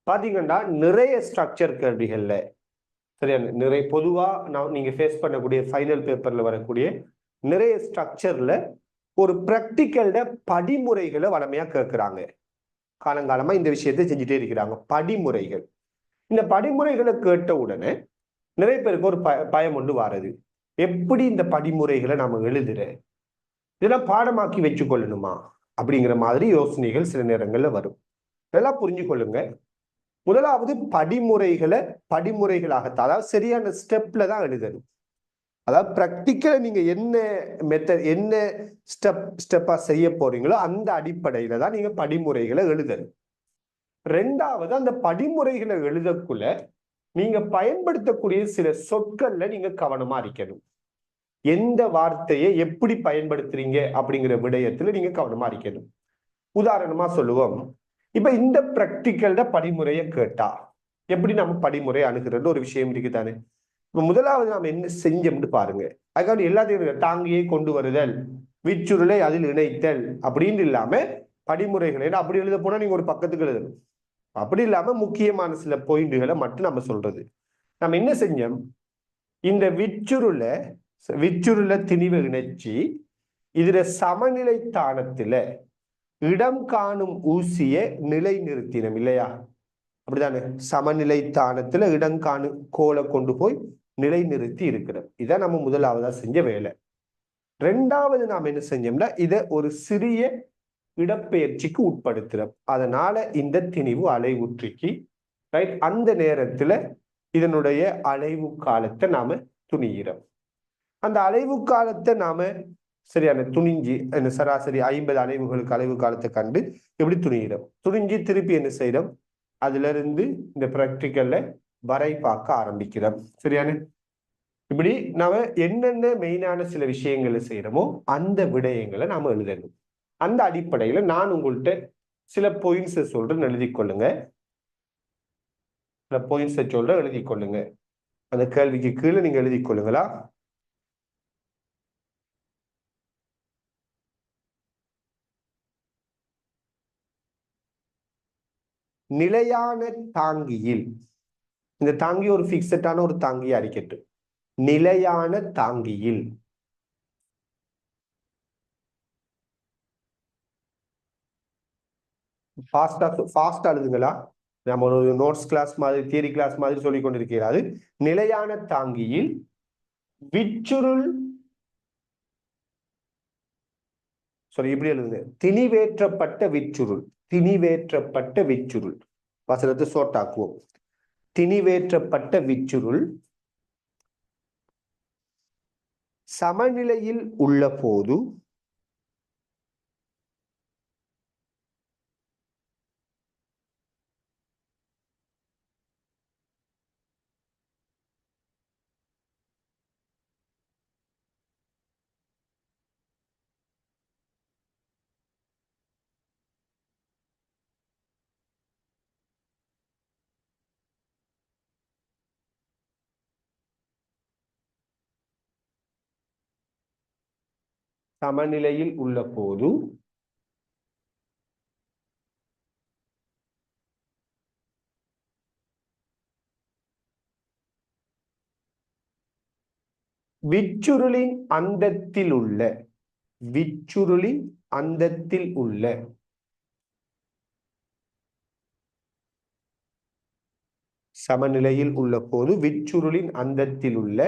பாத்தீங்கன்னா நிறைய ஸ்ட்ரக்சர் கேள்விகள்ல சரியான நிறைய பொதுவா நீங்க ஃபேஸ் பண்ணக்கூடிய ஃபைனல் பேப்பர்ல வரக்கூடிய நிறைய ஸ்ட்ரக்சர்ல ஒரு பிராக்டிக்கல்ல படிமுறைகளை வளமையா கேட்கிறாங்க. காலங்காலமா இந்த விஷயத்தை செஞ்சுட்டே இருக்கிறாங்க. படிமுறைகள். இந்த படிமுறைகளை கேட்ட உடனே நிறைய பேருக்கு ஒரு பயம் ஒன்று வாரது. எப்படி இந்த படிமுறைகளை நாம எழுதுற, இதெல்லாம் பாடமாக்கி வச்சு கொள்ளணுமா அப்படிங்கிற மாதிரி யோசனைகள் சில நேரங்கள்ல வரும். இதெல்லாம் புரிஞ்சு கொள்ளுங்க. முதலாவது படிமுறைகளாகத்தான், அதாவது சரியான ஸ்டெப்ல தான் எழுதணும். அதாவது பிராக்டிக்கலா நீங்க என்ன மெத்தட் என்ன ஸ்டெப்பா செய்ய போறீங்களோ அந்த அடிப்படையில தான் நீங்க படிமுறைகளை எழுதணும். ரெண்டாவது, அந்த படிமுறைகளை எழுதக்குள்ள நீங்க பயன்படுத்தக்கூடிய சில சொற்கள்ல நீங்க கவனமா இருக்கணும். எந்த வார்த்தையை எப்படி பயன்படுத்துறீங்க அப்படிங்கிற விடயத்துல நீங்க கவனமா இருக்கணும். உதாரணமா சொல்லுவோம், இப்ப இந்த பிராக்டிக்கல்ல படிமுறையை கேட்டா எப்படி நம்ம படிமுறை அணுகிறது ஒரு விஷயம் இருக்குதானே. முதலாவது நாம் என்ன செஞ்சோம்னு பாருங்க. அதுக்காக எல்லாத்தையும் தாங்கியை கொண்டு வருதல், விச்சுருளை அதில் இணைத்தல் அப்படின்னு இல்லாம படிமுறைகள். ஏன்னா அப்படி எழுத போனா நீங்க ஒரு பக்கத்துக்கு எழுதணும். அப்படி இல்லாம முக்கியமான சில பாயிண்ட்களை மட்டும் நம்ம சொல்றது. நம்ம என்ன செஞ்சோம், இந்த விச்சுருள திணிவை இணைச்சி இதுல சமநிலை தானத்துல இடம் காணும் ஊசிய நிலை நிறுத்தினம் இல்லையா? அப்படிதானே? சமநிலை தானத்துல இடம் காணும் கோலை கொண்டு போய் நிலை நிறுத்தி இருக்கிறோம். இதான் நம்ம முதலாவதா செஞ்ச வேலை. ரெண்டாவது நாம் என்ன செஞ்சோம்னா இதை ஒரு சிறிய இடப்பெயர்ச்சிக்கு உட்படுத்துறோம். அதனால இந்த திணிவு அலைவுற்றிக்கு ரைட் அந்த நேரத்துல இதனுடைய அலைவு காலத்தை நாம துணிகிறோம். அந்த அலைவு காலத்தை நாம சரியான துணிஞ்சு சராசரி 50 அலைவுகளுக்கு அலைவு காலத்தை கண்டு எப்படி துணிகிறோம். துணிஞ்சு திருப்பி என்ன செய்யறோம், அதுல இருந்து இந்த பிராக்டிக்கல்ல வரை பார்க்க ஆரம்பிக்கிறோம். சரியான இப்படி நாம என்னென்ன மெயினான சில விஷயங்களை செய்யறோமோ அந்த விடயங்களை நாம எழுதணும். அந்த அடிப்படையில நான் உங்கள்கிட்ட சில பாயிண்ட்ஸ் சொல்றேன், எழுதி கொள்ளுங்க. சில பாயிண்ட்ஸ் சொல்றேன், எழுதி கொள்ளுங்க. அந்த கேள்விக்கு கீழே நீங்க எழுதி கொள்ளுங்களா? நிலையான தாங்கியில், இந்த தாங்கி ஒரு பிக்சட்டான ஒரு தாங்கியா இருக்கட்டும். நிலையான தாங்கியில் ஃபாஸ்டா எழுதுங்களா? நம்ம ஒரு நோட்ஸ் கிளாஸ் மாதிரி தியரி கிளாஸ் மாதிரி சொல்லிக் கொண்டிருக்கிறாரு. நிலையான தாங்கியில் விச்சுருள் இப்படி எழுதுங்க, திணிவேற்றப்பட்ட விச்சுருள். திணிவேற்றப்பட்ட விச்சுருள் வசனத்தை சோட்டாக்குவோம். திணிவேற்றப்பட்ட விச்சுருள் சமநிலையில் உள்ள போது சமநிலையில் உள்ள போது விச்சுருளின் அந்தத்தில் உள்ள சமநிலையில் உள்ள போது விச்சுருளின் அந்தத்தில் உள்ள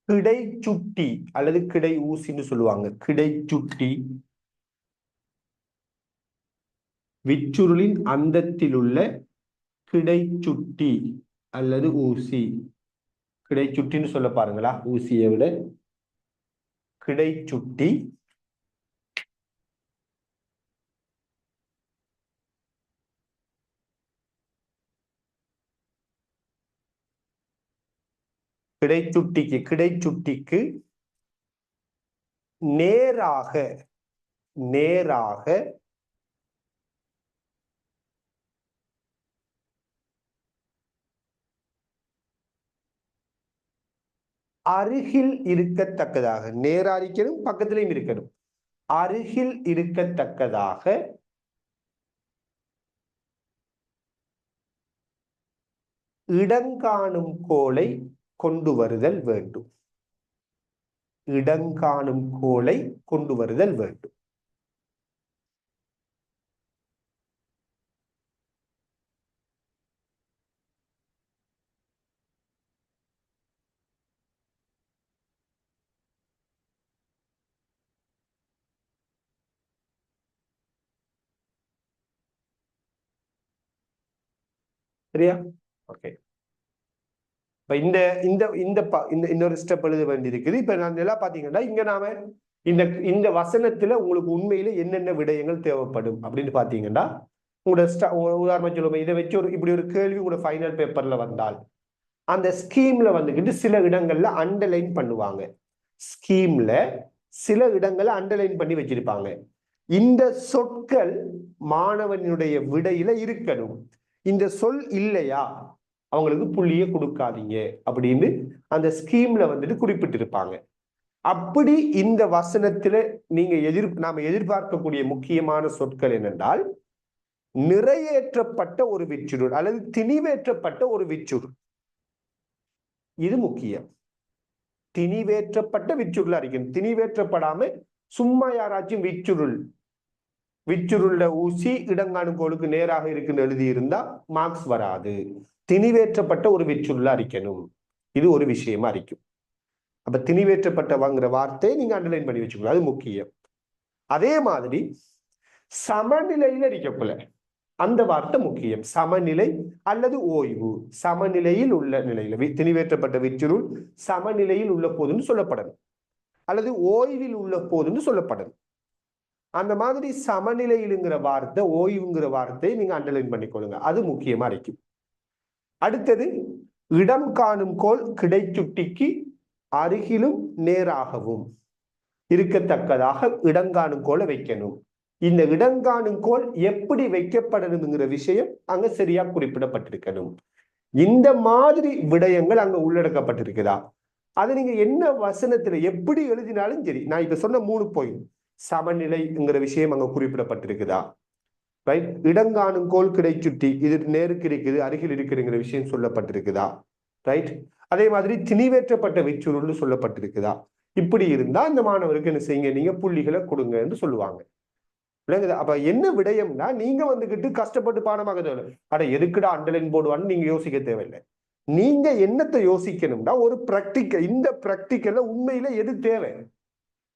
கிடைச்சுட்டி அல்லது கிடை ஊசின்னு சொல்லுவாங்க. கிடைச்சுட்டி விச்சுருளின் அந்தத்தில் உள்ள கிடைச்சுட்டி அல்லது ஊசி. கிடைச்சுட்டின்னு சொல்ல பாருங்களா, ஊசியை விட கிடைச்சுட்டி கிடைச்சுட்டிக்கு நேராக அருகில் இருக்கத்தக்கதாக, நேரா இருக்கணும் பக்கத்திலையும் இருக்கணும், அருகில் இருக்கத்தக்கதாக இடங்காணும் கோலை கொண்டு வருதல் வேண்டும். இடங்காணும் கோலை கொண்டு வருதல் வேண்டும். சரியா? ஓகே. இப்ப இந்த இந்த இந்த இன்னொரு ஸ்டெப் எழுத வேண்டி இருக்குது. இப்ப நான் எல்லாம் பாத்தீங்கன்னா இங்க நாம இந்த வசனத்துல உங்களுக்கு உண்மையில என்னென்ன விடயங்கள் தேவைப்படும் அப்படின்னு பாத்தீங்கன்னா, உங்களோட உதாரணம் சொல்லுவோம், இதை வச்சு இப்படி ஒரு கேள்வி உங்களோட ஃபைனல் பேப்பர்ல வந்தால் அந்த ஸ்கீம்ல வந்துக்கிட்டு சில இடங்கள்ல அண்டர்லைன் பண்ணுவாங்க. ஸ்கீம்ல சில இடங்களை அண்டர்லைன் பண்ணி வச்சிருப்பாங்க. இந்த சொற்கள் மாணவனுடைய விடையில இருக்கணும். இந்த சொல் இல்லையா அவங்களுக்கு புள்ளிய கொடுக்காதீங்க அப்படின்னு அந்த ஸ்கீம்ல வந்துட்டு குறிப்பிட்டிருப்பாங்க. அப்படி இந்த வசனத்துல நீங்க நாம எதிர்பார்க்கக்கூடிய முக்கியமான சொற்கள் என்னென்றால், நிறைவேற்றப்பட்ட ஒரு விச்சுருள் அல்லது திணிவேற்றப்பட்ட ஒரு விச்சுருள். இது முக்கியம். திணிவேற்றப்பட்ட விச்சுருள் அறிக்கணும். திணிவேற்றப்படாம சும்மா யாராச்சும் விச்சுருள்ள ஊசி இடங்காணுகோளுக்கு நேராக இருக்குன்னு எழுதி இருந்தா மார்க்ஸ் வராது. திணிவேற்றப்பட்ட ஒரு விச்சுருள் அறிக்கணும். இது ஒரு விஷயமா அறிக்கும். அப்ப திணிவேற்றப்பட்டவங்கிற வார்த்தையை நீங்க அண்டர்லைன் பண்ணி வச்சுக்கணும். அது முக்கியம். அதே மாதிரி சமநிலையில இருக்கக்குள்ள அந்த வார்த்தை முக்கியம். சமநிலை அல்லது ஓய்வு. சமநிலையில் உள்ள நிலையில திணிவேற்றப்பட்ட விச்சுருள் சமநிலையில் உள்ள போதுன்னு சொல்லப்படணும், அல்லது ஓய்வில் உள்ள போதுன்னு சொல்லப்படணும். அந்த மாதிரி சமநிலையிலுங்கிற வார்த்தை ஓய்வுங்கிற வார்த்தையை நீங்க அண்டர்லைன் பண்ணிக்கொள்ளுங்க. அது முக்கியமா இருக்கும். அடுத்தது இடம் காணும் கோல் கிடைச்சுட்டிக்கு அருகிலும் நேராகவும் இருக்கத்தக்கதாக இடங்காணும் கோலை வைக்கணும். இந்த இடங்காணும் கோல் எப்படி வைக்கப்படணுங்கிற விஷயம் அங்க சரியா குறிப்பிடப்பட்டிருக்கணும். இந்த மாதிரி விடயங்கள் அங்க உள்ளடக்கப்பட்டிருக்குதா, அதை நீங்க என்ன வசனத்துல எப்படி எழுதினாலும் சரி. நான் இப்ப சொன்ன 3 பாயிண்ட், சமநிலைங்கிற விஷயம் அங்க குறிப்பிடப்பட்டிருக்குதா, ரைட், இடங்காணும் கோல் கிடைச்சுட்டி இது நேருக்கு இருக்குது அருகில் இருக்குதுங்கிற விஷயம் சொல்லப்பட்டிருக்குதா, ரைட், அதே மாதிரி திணிவேற்றப்பட்ட விச்சுருள் சொல்லப்பட்டிருக்குதா. இப்படி இருந்தா அந்த மாணவருக்கு என்ன செய்யுங்க, நீங்க புள்ளிகளை கொடுங்க என்று சொல்லுவாங்க. அப்ப என்ன விடயம்னா, நீங்க வந்துகிட்டு கஷ்டப்பட்டு பாடமாக தேவை, அட எதுக்குடா அண்டர்லைன் போடுவான்னு நீங்க யோசிக்க தேவையில்லை. நீங்க என்னத்தை யோசிக்கணும்னா, ஒரு பிராக்டிக்கல், இந்த பிராக்டிக்கல்ல உண்மையில எது தேவை,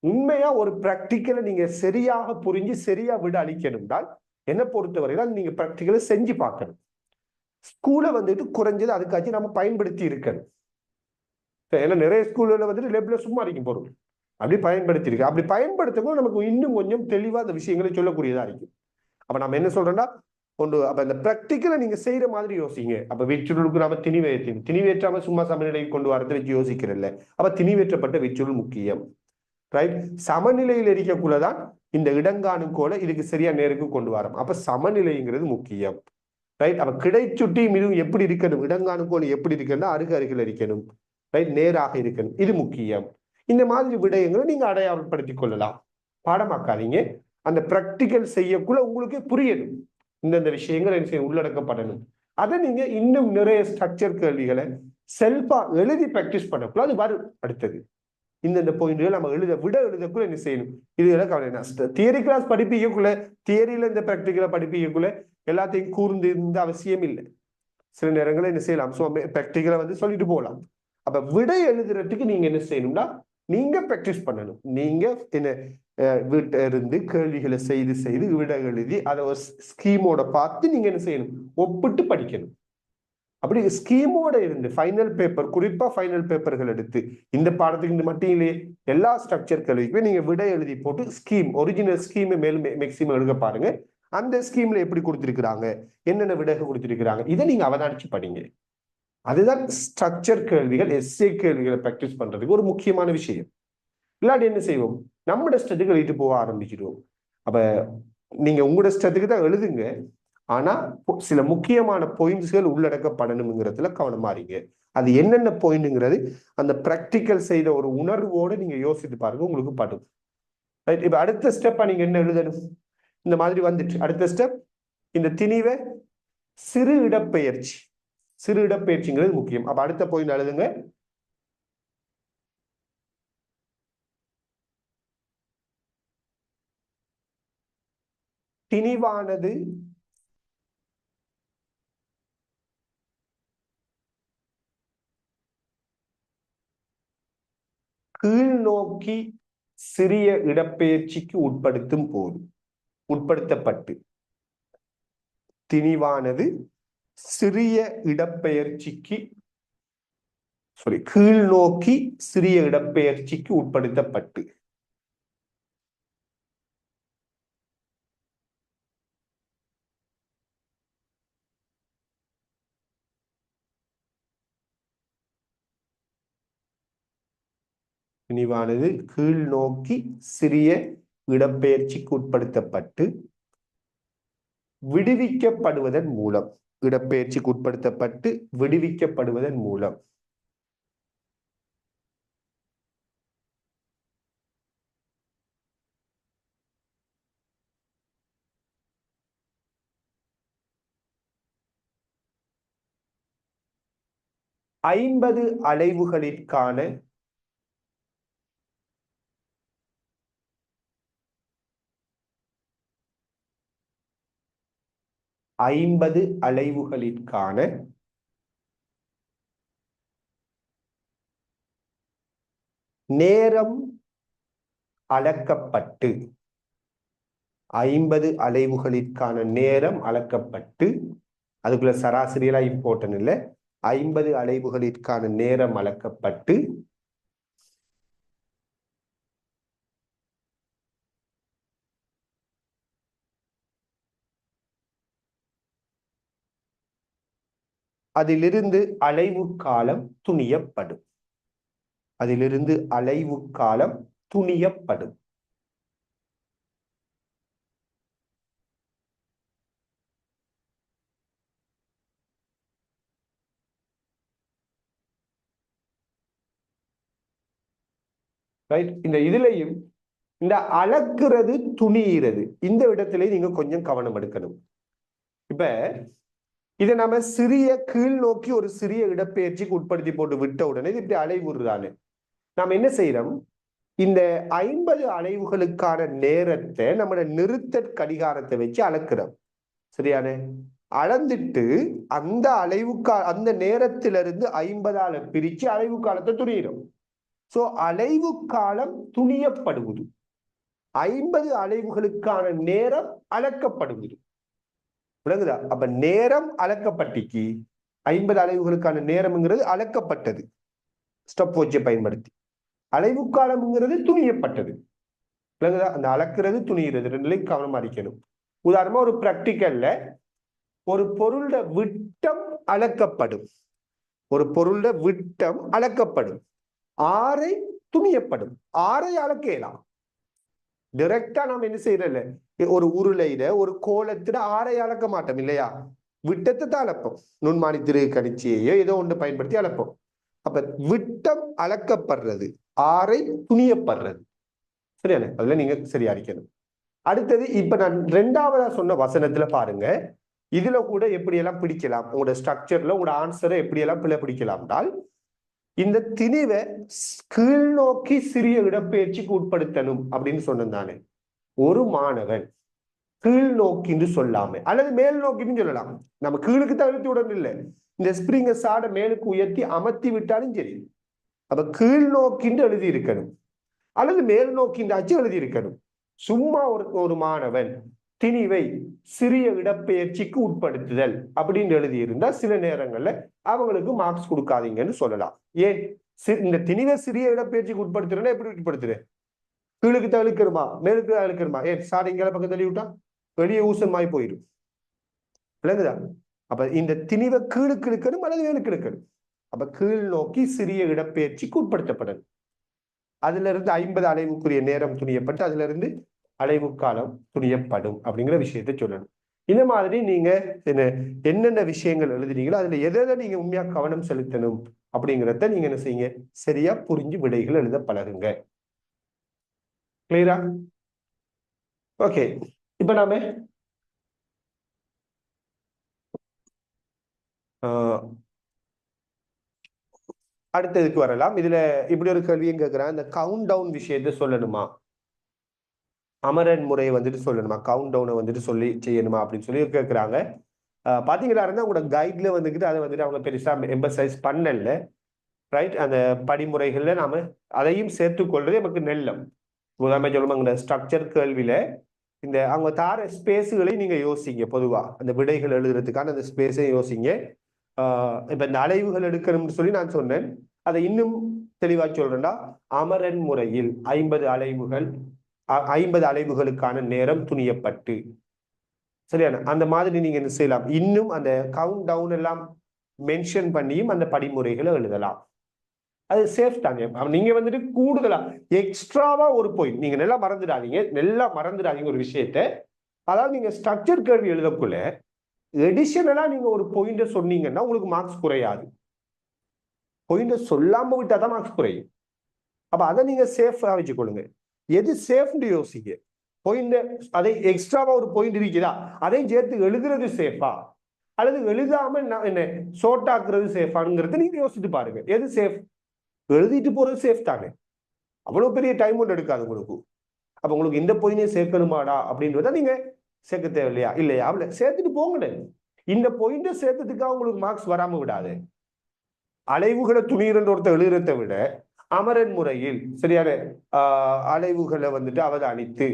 உண்மையா ஒரு பிராக்டிக்கலை நீங்க சரியாக புரிஞ்சு சரியா விட அளிக்கணும்னால் என்ன பொறுத்தவரையில நீங்க பிராக்டிக்கலை செஞ்சு பார்க்கணும். ஸ்கூலை வந்துட்டு குறைஞ்சது அதுக்காச்சும் நம்ம பயன்படுத்தி இருக்கணும். ஏன்னா நிறைய ஸ்கூல்ல வந்துட்டு லெப்ல சும்மா இருக்கும் பொருள் அப்படி பயன்படுத்தி இருக்கு. அப்படி பயன்படுத்தவும் நமக்கு இன்னும் கொஞ்சம் தெளிவா அந்த விஷயங்களை சொல்லக்கூடியதா இருக்கும். அப்ப நம்ம என்ன சொல்றோம்னா, ஒன்று அப்ப இந்த பிராக்டிக்கலை நீங்க செய்யற மாதிரி யோசிங்க. அப்ப விச்சுருளுக்கு நம்ம திணிவேற்றாம சும்மா சமநிலைக்கு கொண்டு வரதை வச்சு யோசிக்கிறல்ல. அப்ப திணிவேற்றப்பட்ட விச்சுருள் முக்கியம், ரைட். சமநிலையில் இருக்கக்குள்ளதான் இந்த இடங்காணும் கோலை இதுக்கு சரியா நேருக்கு கொண்டு வரோம். அப்ப சமநிலைங்கிறது முக்கியம், ரைட். அப்ப கிடைச்சுட்டி மிகவும் எப்படி இருக்கணும், இடங்காணும் கோல் எப்படி இருக்கணும், அருகில் இருக்கணும், ரைட், நேராக இருக்கணும், இது முக்கியம். இந்த மாதிரி விடயங்களை நீங்க அடையாளப்படுத்திக் கொள்ளலாம். பாடமாக்காதீங்க. அந்த பிராக்டிக்கல் செய்யக்குள்ள உங்களுக்கு புரியணும், இந்தந்த விஷயங்கள் உள்ளடக்கப்படணும். அதை நீங்க இன்னும் நிறைய ஸ்ட்ரக்சர் கேள்விகளை செல்ஃபா எழுதி பிராக்டிஸ் பண்ணக்குள்ள அது வரும். அடுத்தது இந்த பாயிண்ட்கள் நம்ம எழுதக்குள்ள என்ன செய்யணும், இதுகளை கவலை. தியரி கிளாஸ் படிப்பிக்கக்குள்ள, தியரியில இந்த பிராக்டிக்கலை படிப்பிக்கக்குள்ள எல்லாத்தையும் கூர்ந்து இருந்த அவசியம் இல்லை. சில நேரங்களை என்ன செய்யலாம், பிராக்டிக்கலை வந்து சொல்லிட்டு போகலாம். அப்ப விடை எழுதுறதுக்கு நீங்க என்ன செய்யணும்னா, நீங்க பிராக்டிஸ் பண்ணணும். நீங்க என்ன வீட்டை இருந்து கேள்விகளை செய்து செய்து விடை எழுதி அதை ஒரு ஸ்கீமோட பார்த்து நீங்க என்ன செய்யணும், ஒப்பிட்டு படிக்கணும். அப்படி ஸ்கீமோட இருந்து ஃபைனல் பேப்பர், குறிப்பா ஃபைனல் பேப்பர்கள் எடுத்து இந்த பாடத்துக்கு மட்டும் இல்லையே எல்லா ஸ்ட்ரக்சர் கேள்விக்குமே நீங்க விடை எழுதி போட்டு ஸ்கீம், ஒரிஜினல் ஸ்கீமை மேலும் மேக்சிமம் எழுத பாருங்க. அந்த ஸ்கீம்ல எப்படி கொடுத்திருக்கிறாங்க, என்னென்ன விடைகள் கொடுத்திருக்கிறாங்க, இதை நீங்க அவதானிச்சு படிங்க. அதுதான் ஸ்ட்ரக்சர் கேள்விகள், எஸ்ஏ கேள்விகளை பிராக்டிஸ் பண்றதுக்கு ஒரு முக்கியமான விஷயம். இல்லாட்டி என்ன செய்வோம், நம்மளோட இஷ்டத்துக்கு எழுதிட்டு போக ஆரம்பிச்சிடுவோம். அப்ப நீங்க உங்களோட இஷ்டத்துக்கு தான் எழுதுங்க, ஆனா சில முக்கியமான பாயிண்ட்ஸ்கள் உள்ளடக்கப்படணுங்கிறதுல கவனமா இருங்க. அது என்னென்ன பாயிண்ட்ங்கிறது அந்த பிராக்டிக்கல் செய்த ஒரு உணர்வோடு நீங்க யோசித்து பாருங்க, உங்களுக்கு படும். ரைட். இப்ப அடுத்த ஸ்டெப்பா நீங்க என்ன எழுதணும், இந்த மாதிரி வந்துட்டு அடுத்த ஸ்டெப் இந்த திணிவை சிறு இடப்பெயர்ச்சி. சிறு இடப்பெயர்ச்சிங்கிறது முக்கியம். அப்ப அடுத்த பாயிண்ட் எழுதுங்க, திணிவானது கீழ் நோக்கி சிறிய இடப்பெயர்ச்சிக்கு உட்படுத்தப்பட்டு, திணிவானது சிறிய இடப்பெயர்ச்சிக்கு கீழ் நோக்கி சிறிய இடப்பெயர்ச்சிக்கு உட்படுத்தப்பட்டு. திணிவானது கீழ் நோக்கி சிறிய இடப்பெயர்ச்சிக்கு உட்படுத்தப்பட்டு விடுவிக்கப்படுவதன் மூலம், இடப்பெயர்ச்சிக்கு உட்படுத்தப்பட்டு விடுவிக்கப்படுவதன் மூலம் ஐம்பது அலைவுகளிற்கான நேரம் அளக்கப்பட்டு 50 அலைவுகளிற்கான நேரம் அளக்கப்பட்டு, அதுக்குள்ள சராசரியெல்லாம் இம்பார்ட்டன் இல்லை, 50 அலைவுகளிற்கான நேரம் அளக்கப்பட்டு அதிலிருந்து அலைவு காலம் துணியப்படும். அதிலிருந்து அலைவு காலம் துணியப்படும். இந்த இதுலையும் இந்த அளக்கிறது துணியிறது இந்த இடத்துல நீங்க கொஞ்சம் கவனம் எடுக்கணும். இப்ப இதை நம்ம சிறிய கீழ் நோக்கி ஒரு சிறிய இடப்பெயர்ச்சிக்கு உட்படுத்தி போட்டு விட்ட உடனே இது இப்படி அலைவுறானு நாம் என்ன செய்யறோம், இந்த 50 அலைவுகளுக்கான நேரத்தை நம்மளோட நிறுத்த கடிகாரத்தை வச்சு அளக்கிறோம். சரியான அளந்துட்டு அந்த அந்த நேரத்திலிருந்து 50ஆல பிரிச்சு அலைவு காலத்தை துணியிடும். சோ அலைவு காலம் துணியப்படுவது 50 அலைவுகளுக்கான நேரம் அளக்கப்படுவது. விளங்குதா? அப்ப நேரம் அளக்கப்பட்டிக்கு 50 அலைவுகளுக்கான நேரம்ங்கிறது அளக்கப்பட்டது ஸ்டாப் வாட்சை பயன்படுத்தி. அலைவு காலம்ங்கிறது துணியப்பட்டது. விளங்குதா? அந்த அளக்கிறது துணியிறது ரெண்டுலையும் கவனமா இருக்கணும். உதாரணமா ஒரு பிராக்டிக்கல்ல ஒரு பொருளோட விட்டம் அளக்கப்படும். ஒரு பொருளோட விட்டம் அளக்கப்படும். ஆரை துணியப்படும். ஆரை அளக்கலாம். டைரக்டா நாம் என்ன செய்யறல, ஒரு உருளையில ஒரு கோலத்துல ஆரை அளக்க மாட்டோம் இல்லையா, விட்டத்தை தான் அளப்போம். நுண்மானி திரு கணிச்சியையோ ஏதோ ஒன்று பயன்படுத்தி அளப்போம். அப்ப விட்டம் அளக்கப்படுறது, ஆரை துணியப்படுறது. சரியான அதுல நீங்க சரியா இருக்கணும். அடுத்தது இப்ப நான் 2ஆவதா சொன்ன வசனத்துல பாருங்க, இதுல கூட எப்படி எல்லாம் பிடிக்கலாம், உங்களோட ஸ்ட்ரக்சர்ல உங்களோட ஆன்சரை எப்படி எல்லாம் பிடிக்கலாம் என்றால், இந்த திணிவை கீழ் நோக்கி சிறிய இடப்பெயர்ச்சிக்கு உட்படுத்தணும் அப்படின்னு சொன்னதானே. ஒரு மாணவன் கீழ் நோக்கின்னு சொல்லாம அல்லது மேல் நோக்கின்னு சொல்லலாம். நம்ம கீழுக்கு தான் அழுத்தி விடணும் இல்லை, இந்த ஸ்பிரிங்க சாட மேலுக்கு உயர்த்தி அமர்த்தி விட்டாலும் சரி. அப்ப கீழ் நோக்கின்னு எழுதி இருக்கணும் அல்லது மேல் நோக்கின்றாச்சும் எழுதி இருக்கணும். சும்மா ஒரு மாணவன் திணிவை சிறிய இடப்பெயர்ச்சிக்கு உட்படுத்துதல் அப்படின்னு எழுதி இருந்தா சில நேரங்கள்ல அவங்களுக்கு மார்க்ஸ் கொடுக்காதீங்கன்னு சொல்லலாம். ஏன், இந்த திணிவை சிறிய இடப்பெயர்ச்சிக்கு உட்படுத்துறேன்னா எப்படி உட்படுத்துறேன், கீழுக்கு தான் இழுக்கிறமா மேலுக்கு தான் இழுக்கிறமா, ஏன் சார் இங்கே பக்கம் தள்ளி விட்டா வெளியே ஊசமாய் போயிடும். விளங்குதா? அப்ப இந்த திணிவை கீழுக்கு இழுக்கணும் அல்லது மேலுக்கு இழுக்கணும். அப்ப கீழ் நோக்கி சிறிய இடப்பெயர்ச்சிக்கு உட்படுத்தப்படணும். அதுல இருந்து 50 அலைவுக்குரிய நேரம் துணியப்பட்டு அதுல இருந்து அலைவு காலம் துணியப்படும் அப்படிங்கிற விஷயத்தை சொல்லணும். இந்த மாதிரி நீங்க என்னென்ன விஷயங்கள் எழுதுறீங்களோ அதுல எதை நீங்க உண்மையா கவனம் செலுத்தணும் அப்படிங்கிறத நீங்க என்ன செய்யுங்க, சரியா புரிஞ்சு விடைகள் எழுத பழகுங்க. கிளியரா? ஓகே, இப்ப நாம அடுத்ததுக்கு வரலாம். இதுல இப்படி ஒரு கேள்வியும் கேட்கிறேன், இந்த கவுண்ட் டவுன் விஷயத்த சொல்லணுமா, அமரன் முறையை வந்துட்டு சொல்லணுமா, கவுண்ட் டவுனை வந்துட்டு சொல்லி செய்யணுமா அப்படின்னு சொல்லி கேட்குறாங்க. பார்த்தீங்களா இருந்தால் உங்களோட கைட்ல வந்துக்கிட்டு அதை வந்துட்டு அவங்க பெருசாக எம்பசைஸ் பண்ணல. ரைட், அந்த படிமுறைகளில் நாம அதையும் சேர்த்துக்கொள்றது நமக்கு நெல்லம். உதாரணமாக சொல்லுவாங்க ஸ்ட்ரக்சர் கேள்வியில இந்த அவங்க தார ஸ்பேஸுகளையும் நீங்க யோசிங்க. பொதுவாக அந்த விடைகள் எழுதுறதுக்கான அந்த ஸ்பேஸையும் யோசிங்க. இப்ப இந்த அலைவுகள் எடுக்கணும்னு சொல்லி நான் சொன்னேன், அதை இன்னும் தெளிவா சொல்றேன்டா. அமரன் முறையில் 50 அலைவுகள் 50 அலைவுகளுக்கான நேரம் துணியப்பட்டு, சரியான அந்த மாதிரி நீங்க என்ன செய்யலாம், இன்னும் அந்த கவுண்ட் டவுன் எல்லாம் மென்ஷன் பண்ணியும் அந்த படிமுறைகளை எழுதலாம். அது சேஃப் தாங்க. நீங்க வந்துட்டு கூடுதலா எக்ஸ்ட்ராவா ஒரு பாயிண்ட் நீங்க நல்லா மறந்துடாதீங்க ஒரு விஷயத்த. அதாவது நீங்க ஸ்ட்ரக்சர் கேள்வி எழுதக்குள்ள எடிஷனலா நீங்க ஒரு பாயிண்ட சொன்னீங்கன்னா உங்களுக்கு மார்க்ஸ் குறையாது. பாயிண்ட சொல்லாம விட்டாதான் மார்க்ஸ் குறையும். அப்ப அதை நீங்க சேஃபா வச்சுக்கொள்ளுங்க. எது சேஃப்னு யோசிங்க. பாயிண்ட் அதை எக்ஸ்ட்ராவா ஒரு பாயிண்ட் இருக்குதா அதையும் சேர்த்து எழுதுறது சேஃபா அல்லது எழுதாம என்ன ஷார்ட் ஆக்குறது சேஃபாங்கிறது நீங்க யோசிச்சு பாருங்க. எது சேஃப்? எழுதிட்டு போறது சேஃப் தானே. அவ்வளவு பெரிய டைம் ஒன்று எடுக்காது உங்களுக்கு. அப்ப உங்களுக்கு இந்த பாயிண்டே சேர்க்கணுமாடா அப்படின்றத நீங்க சேர்க்க தேவையில்லையா? இல்லையா? அவளை சேர்த்துட்டு போங்கண்ணே. இந்த பாயிண்ட சேர்த்ததுக்காக உங்களுக்கு மார்க்ஸ் வராம விடாது. அலைவுகளை துணியிறன்ற ஒருத்தர் எழுதுறதை விட அமரன் முறையில் சரியான அலைவுகளை வந்துட்டு அவதானித்து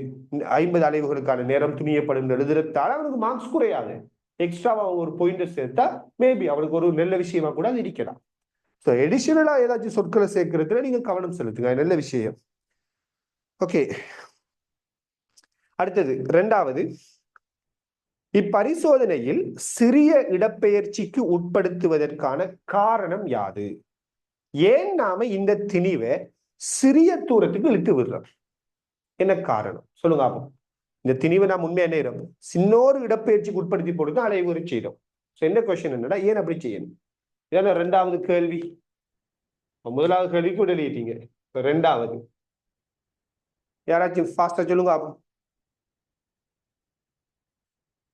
50 அலைவுகளுக்கான நேரம் துணியப்படும் எழுதுறதால அவனுக்கு மார்க்ஸ் குறையாது. எக்ஸ்ட்ராவா ஒரு பாயிண்ட் சேர்த்தா மேபி அவனுக்கு ஒரு நல்ல விஷயமா கூட அது இருக்கலாம். ஸோ எடிஷனலா ஏதாச்சும் சொற்களை சேர்க்கறதுல நீங்க கவனம் செலுத்துங்க. நல்ல விஷயம். ஓகே, அடுத்தது 2வது. இப்பரிசோதனையில் சிறிய இடப்பெயர்ச்சிக்கு உட்படுத்துவதற்கான காரணம் யாது? ஏன் நாம இந்த திணிவை சிறிய தூரத்துக்கு இழுத்து விடுறோம்? என்ன காரணம் சொல்லுங்க. ஆகும் இந்த திணிவை நாம் உண்மையா நேரம் சின்னோரு இடப்பெயர்ச்சிக்கு உட்படுத்தி போட்டு அலைவுரை செய்யறோம். என்ன கொஸ்டின் என்னடா ஏன் அப்படி செய்யணும்? ஏன்னா 2வது கேள்வி. 1வது கேள்விக்கு விடலிட்டீங்க. 2வது யாராச்சும் ஃபாஸ்டா சொல்லுங்க. ஆகும்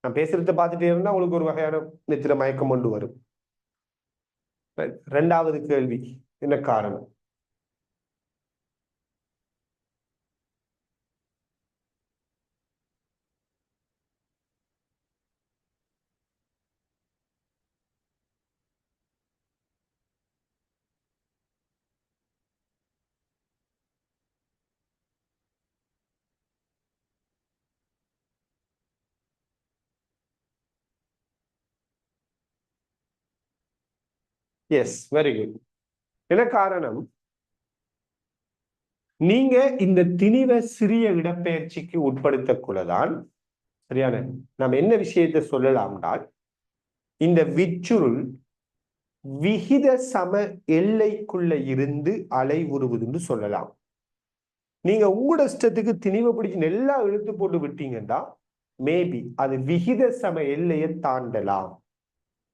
நான் பேசுறத பார்த்துட்டே இருந்தா உங்களுக்கு ஒரு வகையான நித்திர மயக்கம் கொண்டு வரும். 2வது கேள்வி என்ன காரணம்? Yes, very good. என்ன காரணம்? நீங்க இந்த திணிவை சிறிய இடப்பெயர்ச்சிக்கு உட்படுத்தக்குள்ளதான் சரியான நம்ம என்ன விஷயத்தை சொல்லலாம்னால் இந்த விச்சுருள் விகித சம எல்லைக்குள்ள இருந்து அலை உருவுதுன்னு சொல்லலாம். நீங்க உங்களோட இஷ்டத்துக்கு திணிவை பிடிச்சு நல்லா இழுத்து போட்டு விட்டீங்கன்னா மேபி அது விகித சம எல்லையை தாண்டலாம்.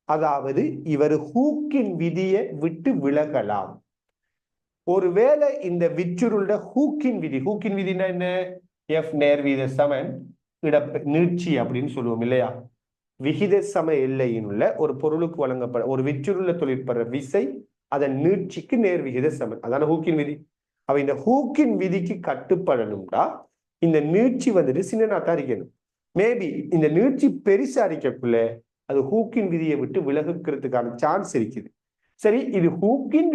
அதாவது இவர் ஹூக்கின் விதியை விட்டு விலகலாம். ஒருவேளை இந்த விச்சுருளோட ஹூக்கின் விதினா என்ன? எஃப் நேர் வீத சமன் நீட்சி அப்படின்னு சொல்லுவோம் இல்லையா? விகித சம எல்லையின் உள்ள ஒரு பொருளுக்கு வழங்கப்பட ஒரு விச்சுருள தொழிற்படுற விசை அதன் நீட்சிக்கு நேர் விகித சமன். அதான ஹூக்கின் விதி. அவ இந்த ஹூக்கின் விதிக்கு கட்டுப்படணும்டா இந்த நீட்சி வந்துட்டு சின்னனாத்தான் இருக்கணும். மேபி இந்த நீட்சி பெருசா இருக்கக்குள்ள அது ஹூக்கின் விதியை விட்டு விலகுக்கிறதுக்கான சான்ஸ் இருக்குது. சரி, இது ஹூக்கின்